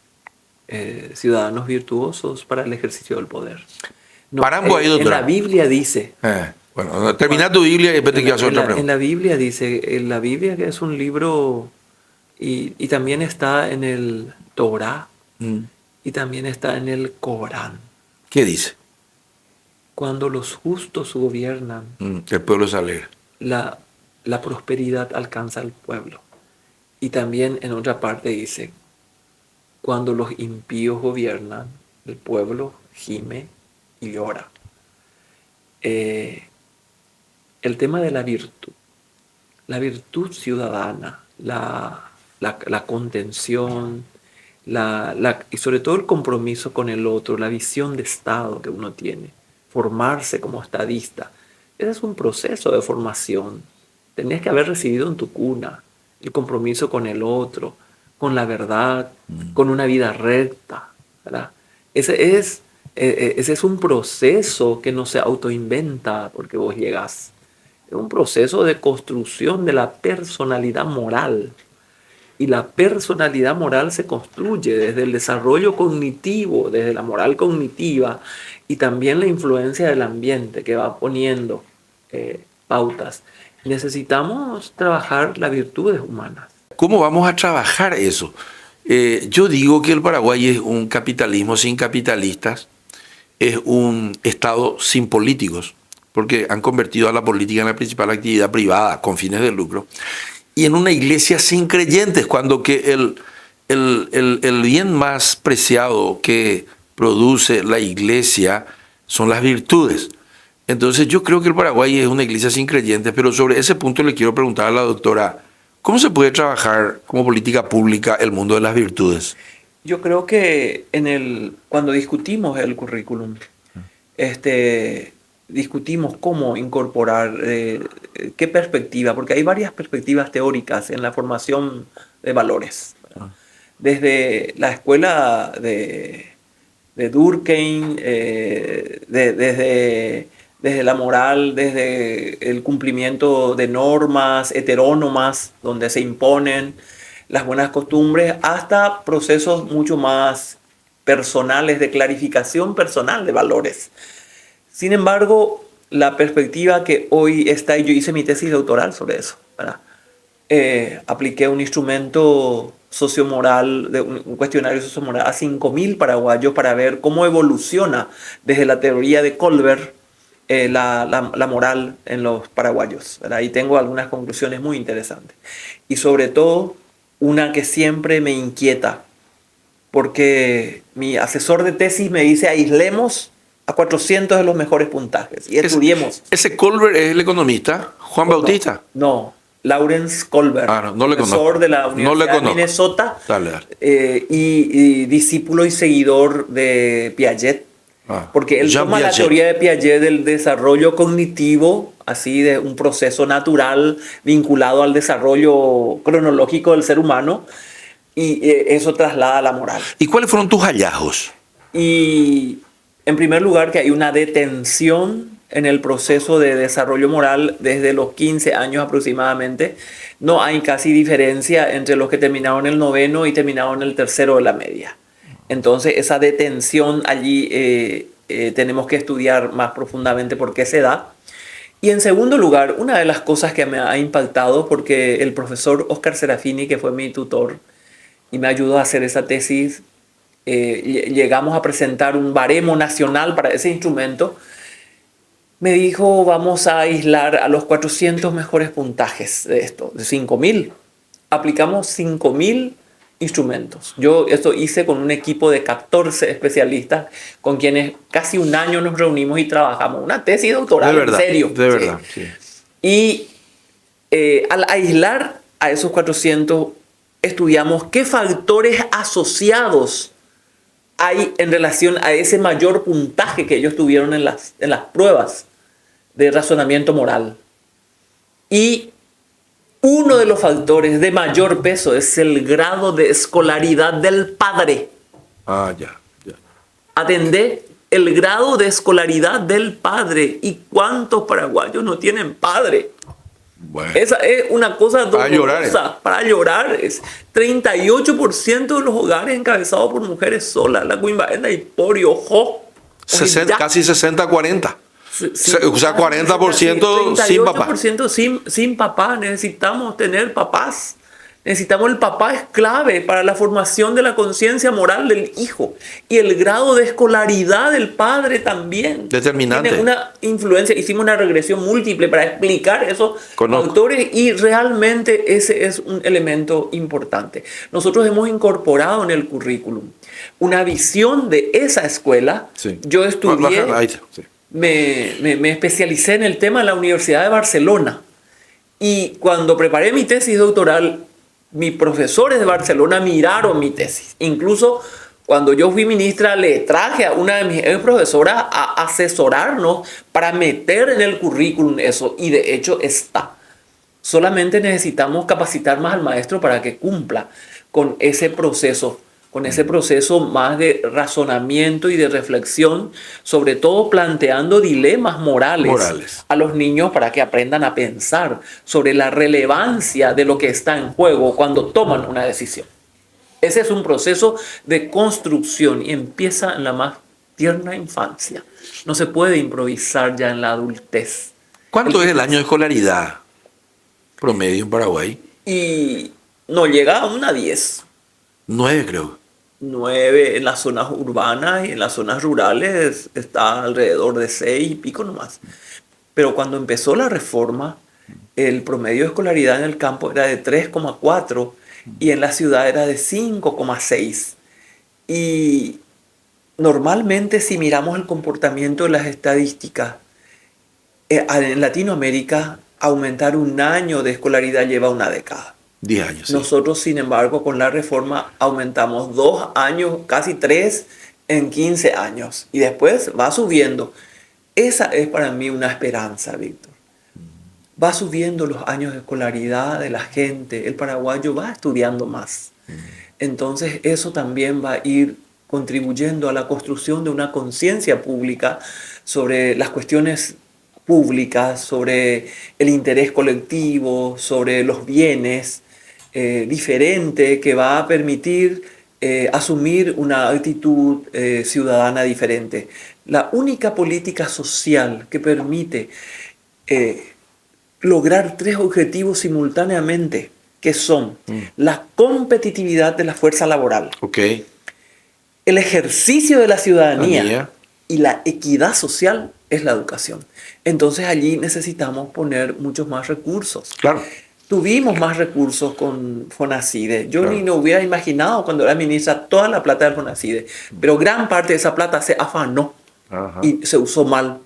B: ciudadanos virtuosos para el ejercicio del poder. No, en la Biblia dice...
A: Bueno, termina tu Biblia y después te quiero hacer otra pregunta.
B: En la Biblia dice, en la Biblia que es un libro y también está en el Torá y también está en el Corán.
A: ¿Qué dice?
B: Cuando los justos gobiernan,
A: el pueblo se alegra.
B: La prosperidad alcanza al pueblo. Y también en otra parte dice, cuando los impíos gobiernan, el pueblo gime y llora. El tema de la virtud ciudadana, la contención, y sobre todo el compromiso con el otro, la visión de Estado que uno tiene, formarse como estadista. Ese es un proceso de formación. Tenías que haber recibido en tu cuna el compromiso con el otro, con la verdad, con una vida recta, ¿verdad? Ese es un proceso que no se autoinventa porque vos llegás. Es un proceso de construcción de la personalidad moral. Y la personalidad moral se construye desde el desarrollo cognitivo, desde la moral cognitiva y también la influencia del ambiente que va poniendo pautas. Necesitamos trabajar las virtudes humanas.
A: ¿Cómo vamos a trabajar eso? Yo digo que el Paraguay es un capitalismo sin capitalistas es un Estado sin políticos, porque han convertido a la política en la principal actividad privada con fines de lucro, y en una iglesia sin creyentes, cuando que el bien más preciado que produce la iglesia son las virtudes. Entonces yo creo que el Paraguay es una iglesia sin creyentes, pero sobre ese punto le quiero preguntar a la doctora, ¿cómo se puede trabajar como política pública el mundo de las virtudes?
B: Yo creo que cuando discutimos el currículum, discutimos cómo incorporar, qué perspectiva, porque hay varias perspectivas teóricas en la formación de valores. Desde la escuela de Durkheim, desde la moral, desde el cumplimiento de normas heterónomas donde se imponen las buenas costumbres, hasta procesos mucho más personales de clarificación personal de valores. Sin embargo, la perspectiva que hoy está, y yo hice mi tesis doctoral sobre eso, ¿verdad? Apliqué un instrumento sociomoral, un cuestionario sociomoral a 5.000 paraguayos para ver cómo evoluciona desde la teoría de Colbert la moral en los paraguayos, ¿verdad? Y tengo algunas conclusiones muy interesantes. Y sobre todo, una que siempre me inquieta, porque mi asesor de tesis me dice: aislemos a 400 de los mejores puntajes y estudiemos.
A: ¿Ese Colbert es el economista? ¿Juan Bautista?
B: No, Lawrence Colbert,
A: no le
B: profesor de la Universidad de Minnesota,
A: dale.
B: Y discípulo y seguidor de Piaget, porque él toma la teoría de Piaget del desarrollo cognitivo, así de un proceso natural vinculado al desarrollo cronológico del ser humano, y eso traslada a la moral.
A: ¿Y cuáles fueron tus hallazgos?
B: Y en primer lugar, que hay una detención en el proceso de desarrollo moral desde los 15 años aproximadamente. No hay casi diferencia entre los que terminaron el 9º y terminaron el 3º de la media. Entonces, esa detención allí tenemos que estudiar más profundamente por qué se da. Y en segundo lugar, una de las cosas que me ha impactado, porque el profesor Oscar Serafini, que fue mi tutor y me ayudó a hacer esa tesis, llegamos a presentar un baremo nacional para ese instrumento. Me dijo: vamos a aislar a los 400 mejores puntajes de esto, de 5.000. Aplicamos 5.000 instrumentos. Yo esto hice con un equipo de 14 especialistas con quienes casi un año nos reunimos y trabajamos una tesis doctoral,
A: de verdad,
B: en serio.
A: De verdad, sí.
B: Y al aislar a esos 400, estudiamos qué factores asociados hay en relación a ese mayor puntaje que ellos tuvieron en las pruebas de razonamiento moral. Y uno de los factores de mayor peso es el grado de escolaridad del padre.
A: Ya.
B: Atendé el grado de escolaridad del padre. ¿Y cuántos paraguayos no tienen padre?
A: Bueno.
B: Esa es una cosa
A: dolorosa.
B: Para llorar. Es 38% de los hogares encabezados por mujeres solas. La Cuimbaenda y Porio,
A: casi 60-40. O sea, 40% sin papá.
B: 38% sin papá. Necesitamos tener papás. Necesitamos, el papá es clave para la formación de la conciencia moral del hijo. Y el grado de escolaridad del padre también.
A: Determinante.
B: Tiene una influencia. Hicimos una regresión múltiple para explicar esos factores y realmente ese es un elemento importante. Nosotros hemos incorporado en el currículum una visión de esa escuela.
A: Sí.
B: Yo estudié... Me especialicé en el tema en la Universidad de Barcelona, y cuando preparé mi tesis doctoral, mis profesores de Barcelona miraron mi tesis. Incluso cuando yo fui ministra, le traje a una de mis profesoras a asesorarnos para meter en el currículum eso, y de hecho está. Solamente necesitamos capacitar más al maestro para que cumpla con ese proceso más de razonamiento y de reflexión, sobre todo planteando dilemas morales a los niños para que aprendan a pensar sobre la relevancia de lo que está en juego cuando toman una decisión. Ese es un proceso de construcción y empieza en la más tierna infancia. No se puede improvisar ya en la adultez.
A: ¿Cuánto es el año de escolaridad promedio en Paraguay?
B: Y no llega a una 10.
A: 9, creo.
B: 9 en las zonas urbanas y en las zonas rurales está alrededor de 6 y pico nomás. Pero cuando empezó la reforma, el promedio de escolaridad en el campo era de 3,4 y en la ciudad era de 5,6. Y normalmente si miramos el comportamiento de las estadísticas, en Latinoamérica aumentar un año de escolaridad lleva una década.
A: 10 años. Sí.
B: Nosotros, sin embargo, con la reforma aumentamos 2 años, casi 3 en 15 años. Y después va subiendo. Esa es para mí una esperanza, Víctor. Va subiendo los años de escolaridad de la gente. El paraguayo va estudiando más. Entonces eso también va a ir contribuyendo a la construcción de una conciencia pública sobre las cuestiones públicas, sobre el interés colectivo, sobre los bienes, diferente, que va a permitir asumir una actitud ciudadana diferente. La única política social que permite lograr 3 objetivos simultáneamente, que son la competitividad de la fuerza laboral,
A: Okay.
B: el ejercicio de la ciudadanía y la equidad social, es la educación. Entonces allí necesitamos poner muchos más recursos.
A: Claro.
B: Tuvimos más recursos con Fonacide. Yo
A: Claro.
B: ni me hubiera imaginado cuando era ministra toda la plata del Fonacide, pero gran parte de esa plata se afanó
A: Ajá.
B: y se usó mal.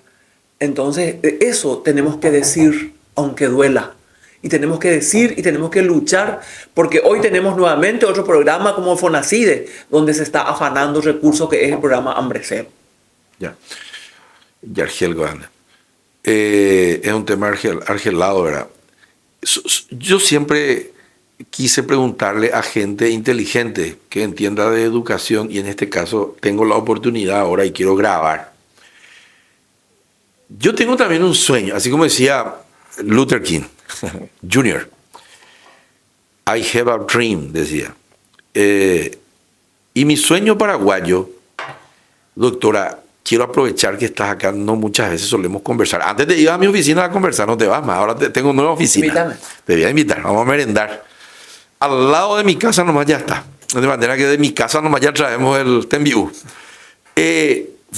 B: Entonces eso tenemos que decir, aunque duela. Y tenemos que decir y tenemos que luchar, porque hoy tenemos nuevamente otro programa como Fonacide, donde se está afanando recursos, que es el programa Hambre Cero.
A: Ya. Yargel Goana. Es un tema argelado, ¿verdad? Yo siempre quise preguntarle a gente inteligente que entienda de educación, y en este caso tengo la oportunidad ahora y quiero grabar. Yo tengo también un sueño, así como decía Luther King Jr. I have a dream, decía. Y mi sueño paraguayo, doctora, quiero aprovechar que estás acá, no muchas veces solemos conversar. Antes te iba a mi oficina a conversar, no te vas más, ahora tengo una nueva oficina.
B: Invítame.
A: Te voy a invitar, vamos a merendar. Al lado de mi casa nomás ya está. De manera que de mi casa nomás ya traemos el tenbiú.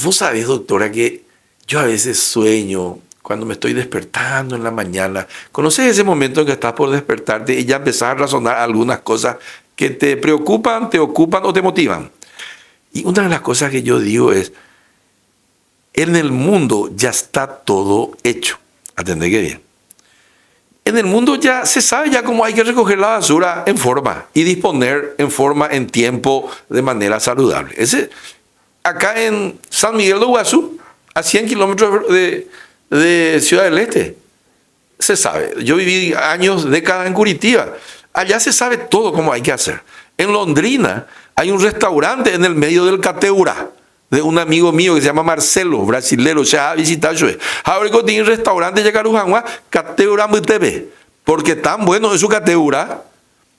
A: Vos sabés, doctora, que yo a veces sueño cuando me estoy despertando en la mañana. ¿Conoces ese momento en que estás por despertarte y ya empezás a razonar algunas cosas que te preocupan, te ocupan o te motivan? Y una de las cosas que yo digo es, en el mundo ya está todo hecho. Atendé que bien. En el mundo ya se sabe ya cómo hay que recoger la basura en forma y disponer en forma, en tiempo, de manera saludable. Acá en San Miguel de Iguazú, a 100 kilómetros de Ciudad del Este, se sabe. Yo viví años, décadas en Curitiba. Allá se sabe todo cómo hay que hacer. En Londrina hay un restaurante en el medio del Cateura, de un amigo mío que se llama Marcelo, brasilero, ya ha visitado yo. Ahora que tiene un restaurante de Carujanguá, Cateura MTV, porque tan bueno es su Cateura,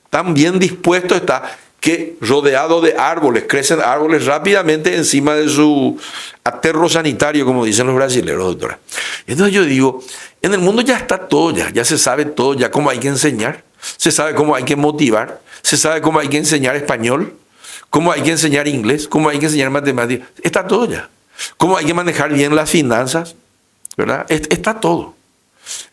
A: tan bien dispuesto está, que rodeado de árboles, crecen árboles rápidamente encima de su aterro sanitario, como dicen los brasileños, doctora. Entonces yo digo, en el mundo ya está todo, ya se sabe todo, ya cómo hay que enseñar, se sabe cómo hay que motivar, se sabe cómo hay que enseñar español, cómo hay que enseñar inglés, cómo hay que enseñar matemáticas, está todo ya. Cómo hay que manejar bien las finanzas, ¿verdad? Está todo.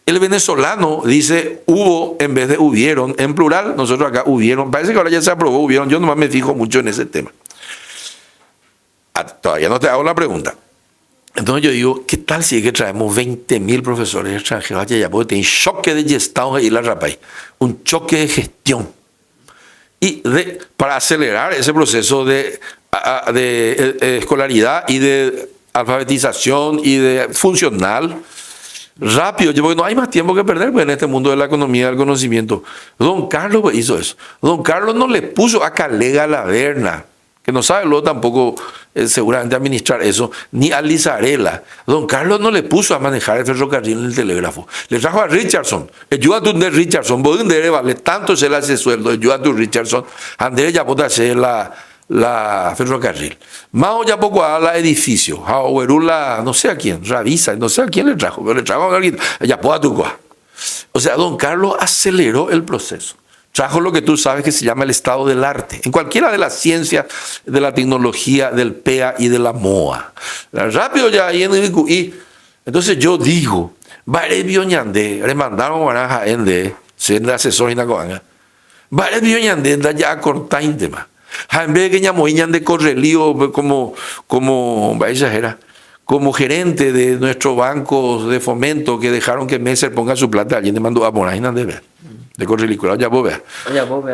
A: El venezolano dice hubo en vez de hubieron, en plural, nosotros acá hubieron, parece que ahora ya se aprobó hubieron, yo nomás me fijo mucho en ese tema. Todavía no te hago la pregunta. Entonces yo digo, ¿qué tal si es que traemos 20.000 profesores extranjeros allá? Porque tienen choque de gestión ahí la rapaz, un choque de gestión. Y para acelerar ese proceso de escolaridad y de alfabetización y de funcional, rápido, porque no hay más tiempo que perder pues, en este mundo de la economía del conocimiento. Don Carlos pues, hizo eso. Don Carlos no le puso a Calega Laverna, que no sabe luego tampoco seguramente administrar eso, ni a Lizarela. Don Carlos no le puso a manejar el ferrocarril en el telégrafo. Le trajo a Richardson. Ayuda a tu Richardson. Vale tanto se le hace sueldo. Ayuda a tu Richardson. Andrés ya puede hacer la ferrocarril. Mao ya poco a la edificio. A Oberula, no sé a quién, Ravisa, no sé a quién le trajo, pero le trajo a alguien. Ya puede a tu. O sea, don Carlos aceleró el proceso. Trajo lo que tú sabes que se llama el estado del arte, en cualquiera de las ciencias, de la tecnología, del PEA y de la MOA. Rápido ya ahí en el IQI. Entonces yo digo, Vare Bioñande, le mandaron a Ende, siendo asesor y Nacoanga. Vare Bioñande, ya a cortar tema. En vez de que ñamoiñan de Correlío como gerente de nuestro banco de fomento que dejaron que Messer ponga su plata, alguien le mandó a Moraina de ver. De Correlícola, ya vos veas. Ya vos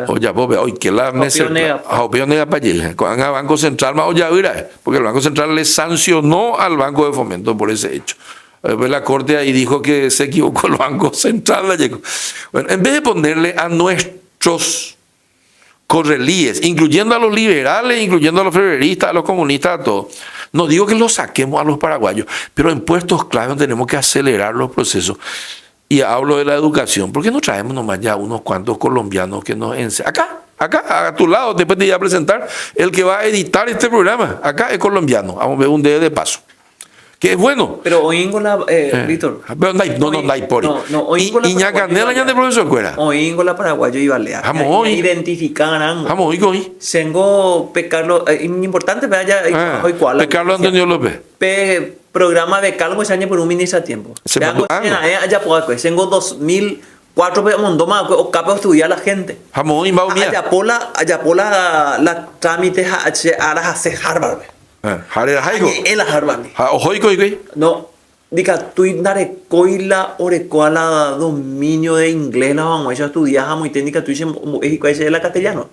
A: veas. Hoy que la Messer. Opinión nega para allí. Con el Banco Central, más ya verá. Porque el Banco Central le sancionó al Banco de Fomento por ese hecho. Después la Corte ahí dijo que se equivocó el Banco Central. Bueno, en vez de ponerle a nuestros correlíes, incluyendo a los liberales, incluyendo a los febreristas, a los comunistas, a todos. No digo que los saquemos a los paraguayos, pero en puestos clave tenemos que acelerar los procesos. Y hablo de la educación. ¿Por qué no traemos nomás ya unos cuantos colombianos que nos enseñen? Acá, a tu lado, después te voy a presentar el que va a editar este programa. Acá es colombiano. Vamos a ver un dedo de paso. Que es bueno.
B: Pero oíngo la, Víctor.
A: Pero no hay por ahí. Y ña canela ña de profesor cuera.
B: Oíngo la paraguayo y balea.
A: Vamos hoy.
B: Identificarán.
A: Vamos hoy.
B: Tengo Carlos, importante, pero ya hoy cuál.
A: Carlos Antonio López.
B: Programa de calvo ese año por un ministro a tiempo. Ya puedo, tengo 2004, pero mondoma o capaz estudiar la gente.
A: Vamos hoy, va unir.
B: Allá pola la trámites a hacer Harvard. En la Harvard. No, diga, tú dare coila orecoala dominio de inglés, la vamos a estudiar muy técnica, tú dices, es la castellano.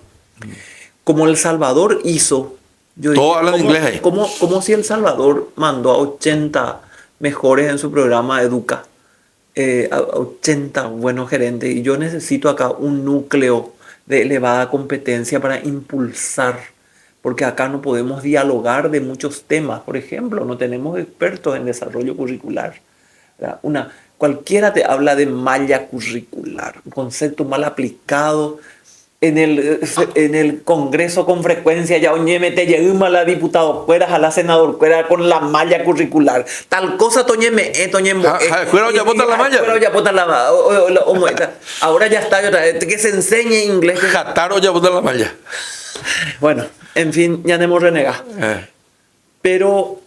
B: Como El Salvador hizo.
A: Todos hablan inglés ahí.
B: Como si El Salvador mandó a 80 mejores en su programa Educa, a 80 buenos gerentes, y yo necesito acá un núcleo de elevada competencia para impulsar, porque acá no podemos dialogar de muchos temas. Por ejemplo, no tenemos expertos en desarrollo curricular. Cualquiera te habla de malla curricular, un concepto mal aplicado. En el Congreso con frecuencia ya oñeme te llegó a la diputado fuera a la senador fuera con la malla curricular tal cosa toñeme
A: fuera ya botan la malla
B: ahora ya está otra vez que se enseñe inglés
A: Jataro ya botan la malla.
B: Bueno, en fin, ya no hemos renegado pero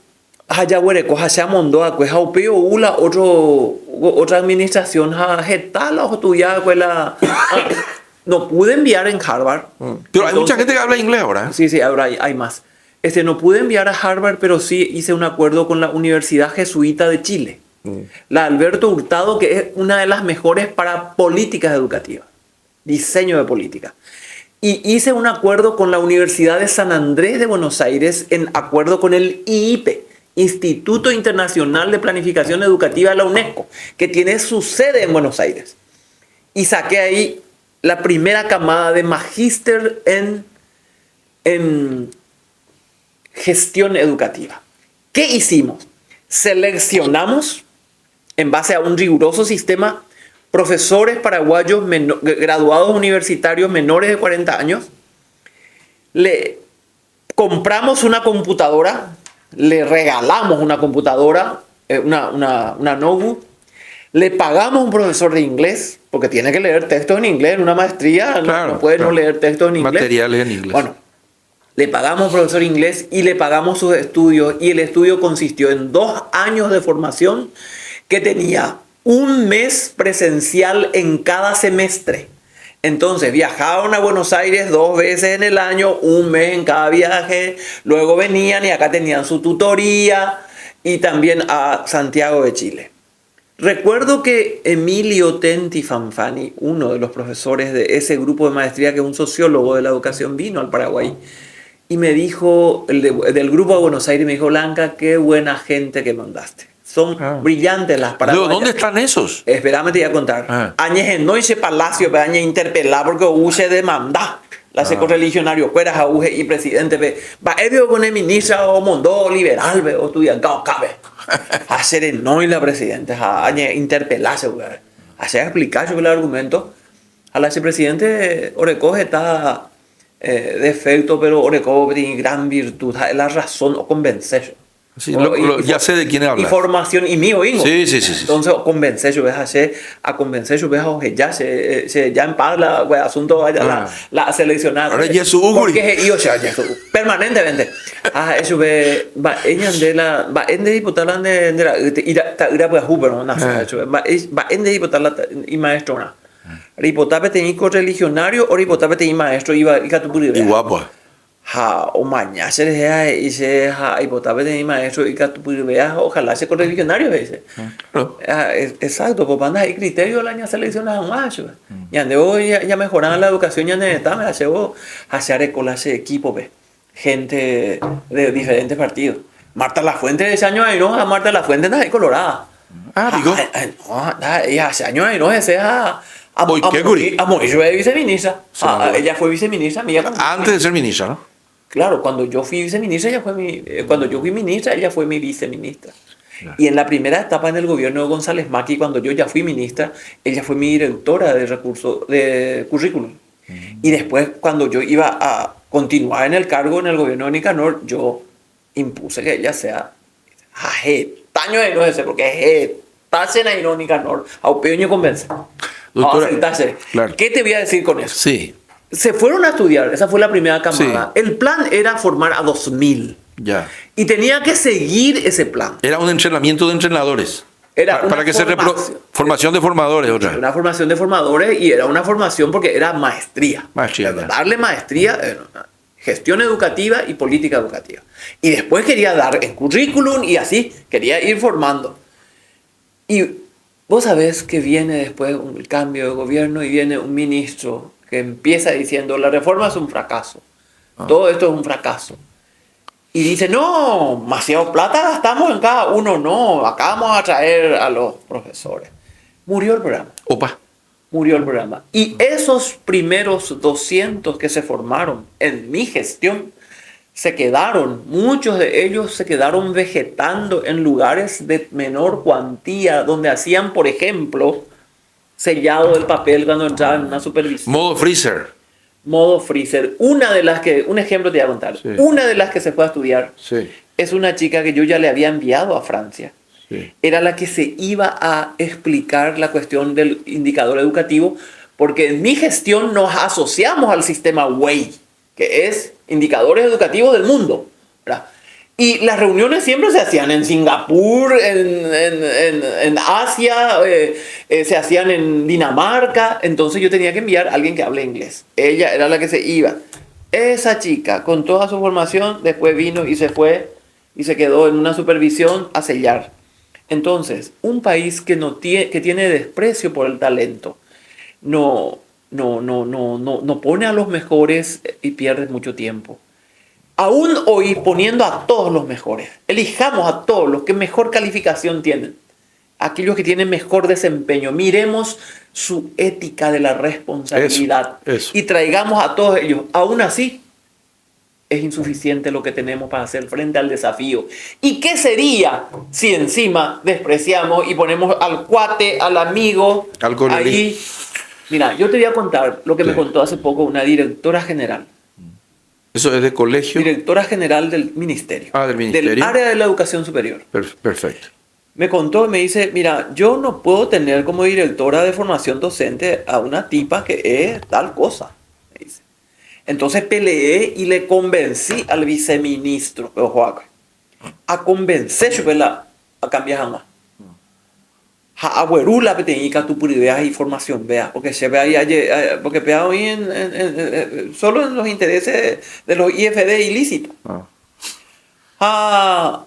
B: allá huereco allá mondo a cueja upeo ula otra administración a jetala o tuya la no pude enviar en Harvard.
A: Pero hay mucha gente que habla inglés ahora.
B: Sí, ahora hay más. No pude enviar a Harvard, pero sí hice un acuerdo con la Universidad Jesuita de Chile. La Alberto Hurtado, que es una de las mejores para políticas educativas. Diseño de política. Y hice un acuerdo con la Universidad de San Andrés de Buenos Aires en acuerdo con el IIP, Instituto Internacional de Planificación Educativa de la UNESCO, que tiene su sede en Buenos Aires. Y saqué ahí la primera camada de magíster en gestión educativa. ¿Qué hicimos? Seleccionamos, en base a un riguroso sistema, profesores paraguayos graduados universitarios menores de 40 años. Le compramos una computadora, le regalamos una computadora, una notebook. Le pagamos un profesor de inglés, porque tiene que leer textos en inglés en una maestría, no puede no leer textos en inglés.
A: Materiales en inglés.
B: Bueno, le pagamos un profesor de inglés y le pagamos sus estudios, y el estudio consistió en 2 años de formación que tenía un mes presencial en cada semestre. Entonces viajaban a Buenos Aires 2 veces en el año, 1 mes en cada viaje, luego venían y acá tenían su tutoría, y también a Santiago de Chile. Recuerdo que Emilio Tenti Fanfani, uno de los profesores de ese grupo de maestría, que es un sociólogo de la educación, vino al Paraguay y me dijo, del grupo de Buenos Aires, me dijo: Blanca, qué buena gente que mandaste. Son brillantes las paraguayas.
A: ¿Dónde están esos?
B: Espérame, te voy a contar. Añes en ese palacio, pero añes interpelar porque hubo demanda. La seco religionario, fueras a UGE y presidente, va a con el ministro o mundo liberal, o estudiante, cabe. Hacer el no y la presidenta, a interpelarse, hacer explicar sobre el argumento. A la presidente Oreco está defecto, pero Oreco tiene gran virtud, es la razón o convencer.
A: Sí, ya sé de quién hablas.
B: Información y mío, Ingo.
A: Sí.
B: Entonces, convencer, yo ves a convencer, yo ves a ya ya en paz la asunto vaya la seleccionada.
A: Ahora ya su
B: porque yo ya permanentemente. Eso ve va ella de la va en de diputada de la ira pues Huber no nace eso va en de diputada y maestro Ripotape tenía correligionario o ripotape tenía maestro iba y catupuri.
A: Y guapo.
B: O mañana se le dice ripotape tenía maestro y catupuri ojalá se correligionario ese. Exacto, pues anda hay criterio el año seleccionado más. Ya de hoy ya mejoran la educación ya está me llevo a hacer ese equipo ve. Gente de diferentes partidos. Marta Lafuente de ese año ahí no, a Marta Lafuente está ahí colorada.
A: Digo.
B: Ella hace años ahí no, ese a Moisés de viceministra. Ella fue viceministra mía.
A: Antes de ser ministra, ¿no?
B: Claro, cuando yo fui viceministra, cuando yo fui ministra, ella fue mi viceministra. Y en la primera etapa en el gobierno de González Maqui, cuando yo ya fui ministra, ella fue mi directora de recursos, de currículum. Y después, cuando yo iba a continuar en el cargo en el gobierno de Nicanor, yo impuse que ella sea taño de no ese, porque es tasen ahí no Nicanor, a peño convence.
A: Doctora,
B: claro. ¿Qué te voy a decir con eso?
A: Sí.
B: Se fueron a estudiar, esa fue la primera camada.
A: Sí.
B: El plan era formar a 2000.
A: Ya.
B: Y tenía que seguir ese plan.
A: Era un entrenamiento de entrenadores.
B: Era
A: para que formación de formadores, otra.
B: Una formación de formadores y era una formación porque era maestría. Darle maestría, gestión educativa y política educativa. Y después quería dar en currículum y así, quería ir formando. Y vos sabés que viene después un cambio de gobierno y viene un ministro que empieza diciendo la reforma es un fracaso. Todo esto es un fracaso. Y dice, no, demasiado plata gastamos en cada uno, no, acá vamos a traer a los profesores. Murió el programa.
A: Opa.
B: Murió el programa. Y esos primeros 200 que se formaron en mi gestión, se quedaron, muchos de ellos se quedaron vegetando en lugares de menor cuantía, donde hacían, por ejemplo, sellado del papel cuando entraban en una supervisión.
A: Modo freezer.
B: Modo freezer. Un ejemplo te voy a contar. Sí. Una de las que se fue a estudiar es una chica que yo ya le había enviado a Francia. Sí. Era la que se iba a explicar la cuestión del indicador educativo, porque en mi gestión nos asociamos al sistema WEI, que es indicadores educativos del mundo, ¿verdad? Y las reuniones siempre se hacían en Singapur, en Asia, se hacían en Dinamarca. Entonces yo tenía que enviar a alguien que hable inglés. Ella era la que se iba. Esa chica, con toda su formación, después vino y se fue y se quedó en una supervisión a sellar. Entonces, un país que tiene desprecio por el talento, no pone a los mejores y pierde mucho tiempo. Aún hoy poniendo a todos los mejores, elijamos a todos los que mejor calificación tienen, aquellos que tienen mejor desempeño, miremos su ética de la responsabilidad
A: eso.
B: Y traigamos a todos ellos. Aún así, es insuficiente lo que tenemos para hacer frente al desafío. ¿Y qué sería si encima despreciamos y ponemos al cuate, al amigo, ahí? Mira, yo te voy a contar lo que me contó hace poco una directora general.
A: ¿Eso es de colegio?
B: Directora general del ministerio.
A: Del ministerio.
B: Del área de la educación superior.
A: Perfecto.
B: Me contó y me dice, mira, yo no puedo tener como directora de formación docente a una tipa que es tal cosa. Me dice. Entonces peleé y le convencí al viceministro, a convencerlo a cambiar más. A abuerula peteñica tu purivea y formación vea porque se vea ahí porque vea hoy solo en los intereses de los IFD ilícitos a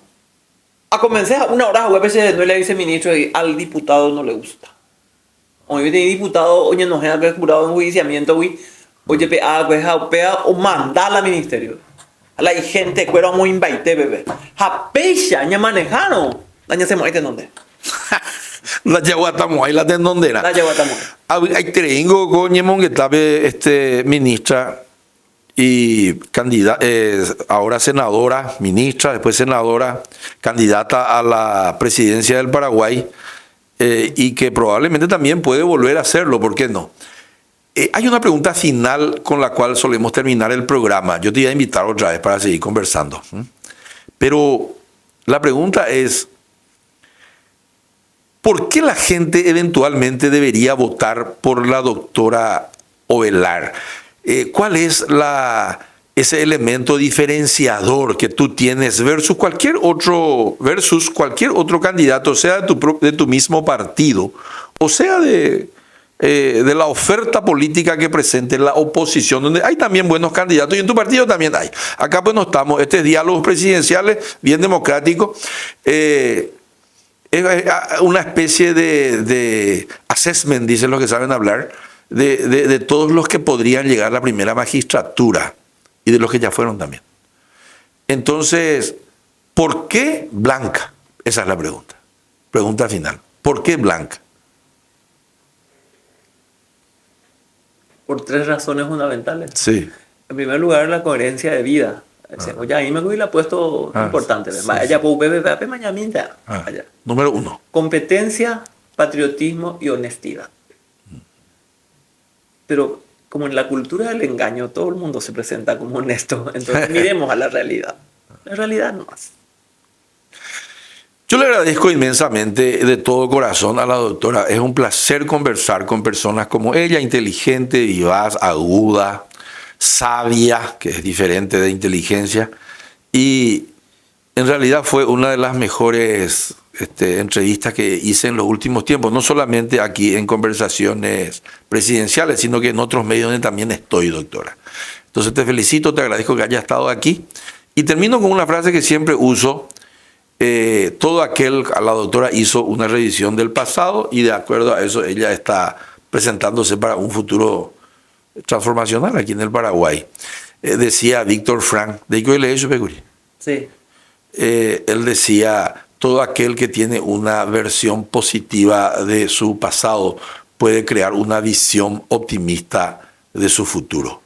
B: convencer a una hora web no le dice ministro y al diputado no le gusta hoy tiene diputado oye no es jurado en juiciamiento oye pea o mandar al ministerio a la gente cuero muy invite bebé a pecha ña manejaron daña se muere dónde
A: la Yaguatamoy, la tendondera.
B: La Yaguatamoy.
A: Hay treingo con que tabe ministra y candidata, ahora senadora, ministra, después senadora, candidata a la presidencia del Paraguay y que probablemente también puede volver a hacerlo, ¿por qué no? Hay una pregunta final con la cual solemos terminar el programa. Yo te voy a invitar otra vez para seguir conversando. Pero La pregunta es, ¿por qué la gente eventualmente debería votar por la doctora Ovelar? ¿Cuál es ese elemento diferenciador que tú tienes versus cualquier otro candidato, sea de tu mismo partido, o sea de la oferta política que presente la oposición, donde hay también buenos candidatos y en tu partido también hay? Acá pues no estamos, este es diálogos presidenciales, bien democrático. Es una especie de assessment, dicen los que saben hablar, de todos los que podrían llegar a la primera magistratura y de los que ya fueron también. Entonces, ¿por qué Blanca? Esa es la pregunta. Pregunta final. ¿Por qué Blanca?
B: Por 3 razones fundamentales.
A: Sí.
B: En primer lugar, la coherencia de vida. Ya ahí me voy a puesto importante.
A: Sí,
B: Vaya, pues, mañana.
A: Número 1.
B: Competencia, patriotismo y honestidad. Pero como en la cultura del engaño, todo el mundo se presenta como honesto. Entonces miremos a la realidad. La realidad no es.
A: Yo le agradezco inmensamente de todo corazón a la doctora. Es un placer conversar con personas como ella, inteligente, vivaz, aguda, sabia, que es diferente de inteligencia. Y en realidad fue una de las mejores entrevistas que hice en los últimos tiempos, no solamente aquí en conversaciones presidenciales, sino que en otros medios donde también estoy, doctora. Entonces te felicito, te agradezco que hayas estado aquí. Y termino con una frase que siempre uso. La doctora hizo una revisión del pasado y de acuerdo a eso ella está presentándose para un futuro transformacional aquí en el Paraguay. Decía Víctor Frank, de Colegio Pecuri.
B: Sí.
A: Él decía, todo aquel que tiene una versión positiva de su pasado puede crear una visión optimista de su futuro.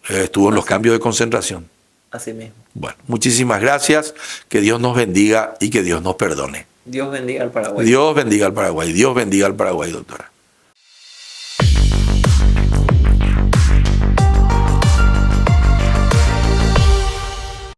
A: Estuvo en los cambios de concentración.
B: Así mismo.
A: Bueno, muchísimas gracias. Que Dios nos bendiga y que Dios nos perdone.
B: Dios bendiga al Paraguay.
A: Dios bendiga al Paraguay. Dios bendiga al Paraguay, doctora.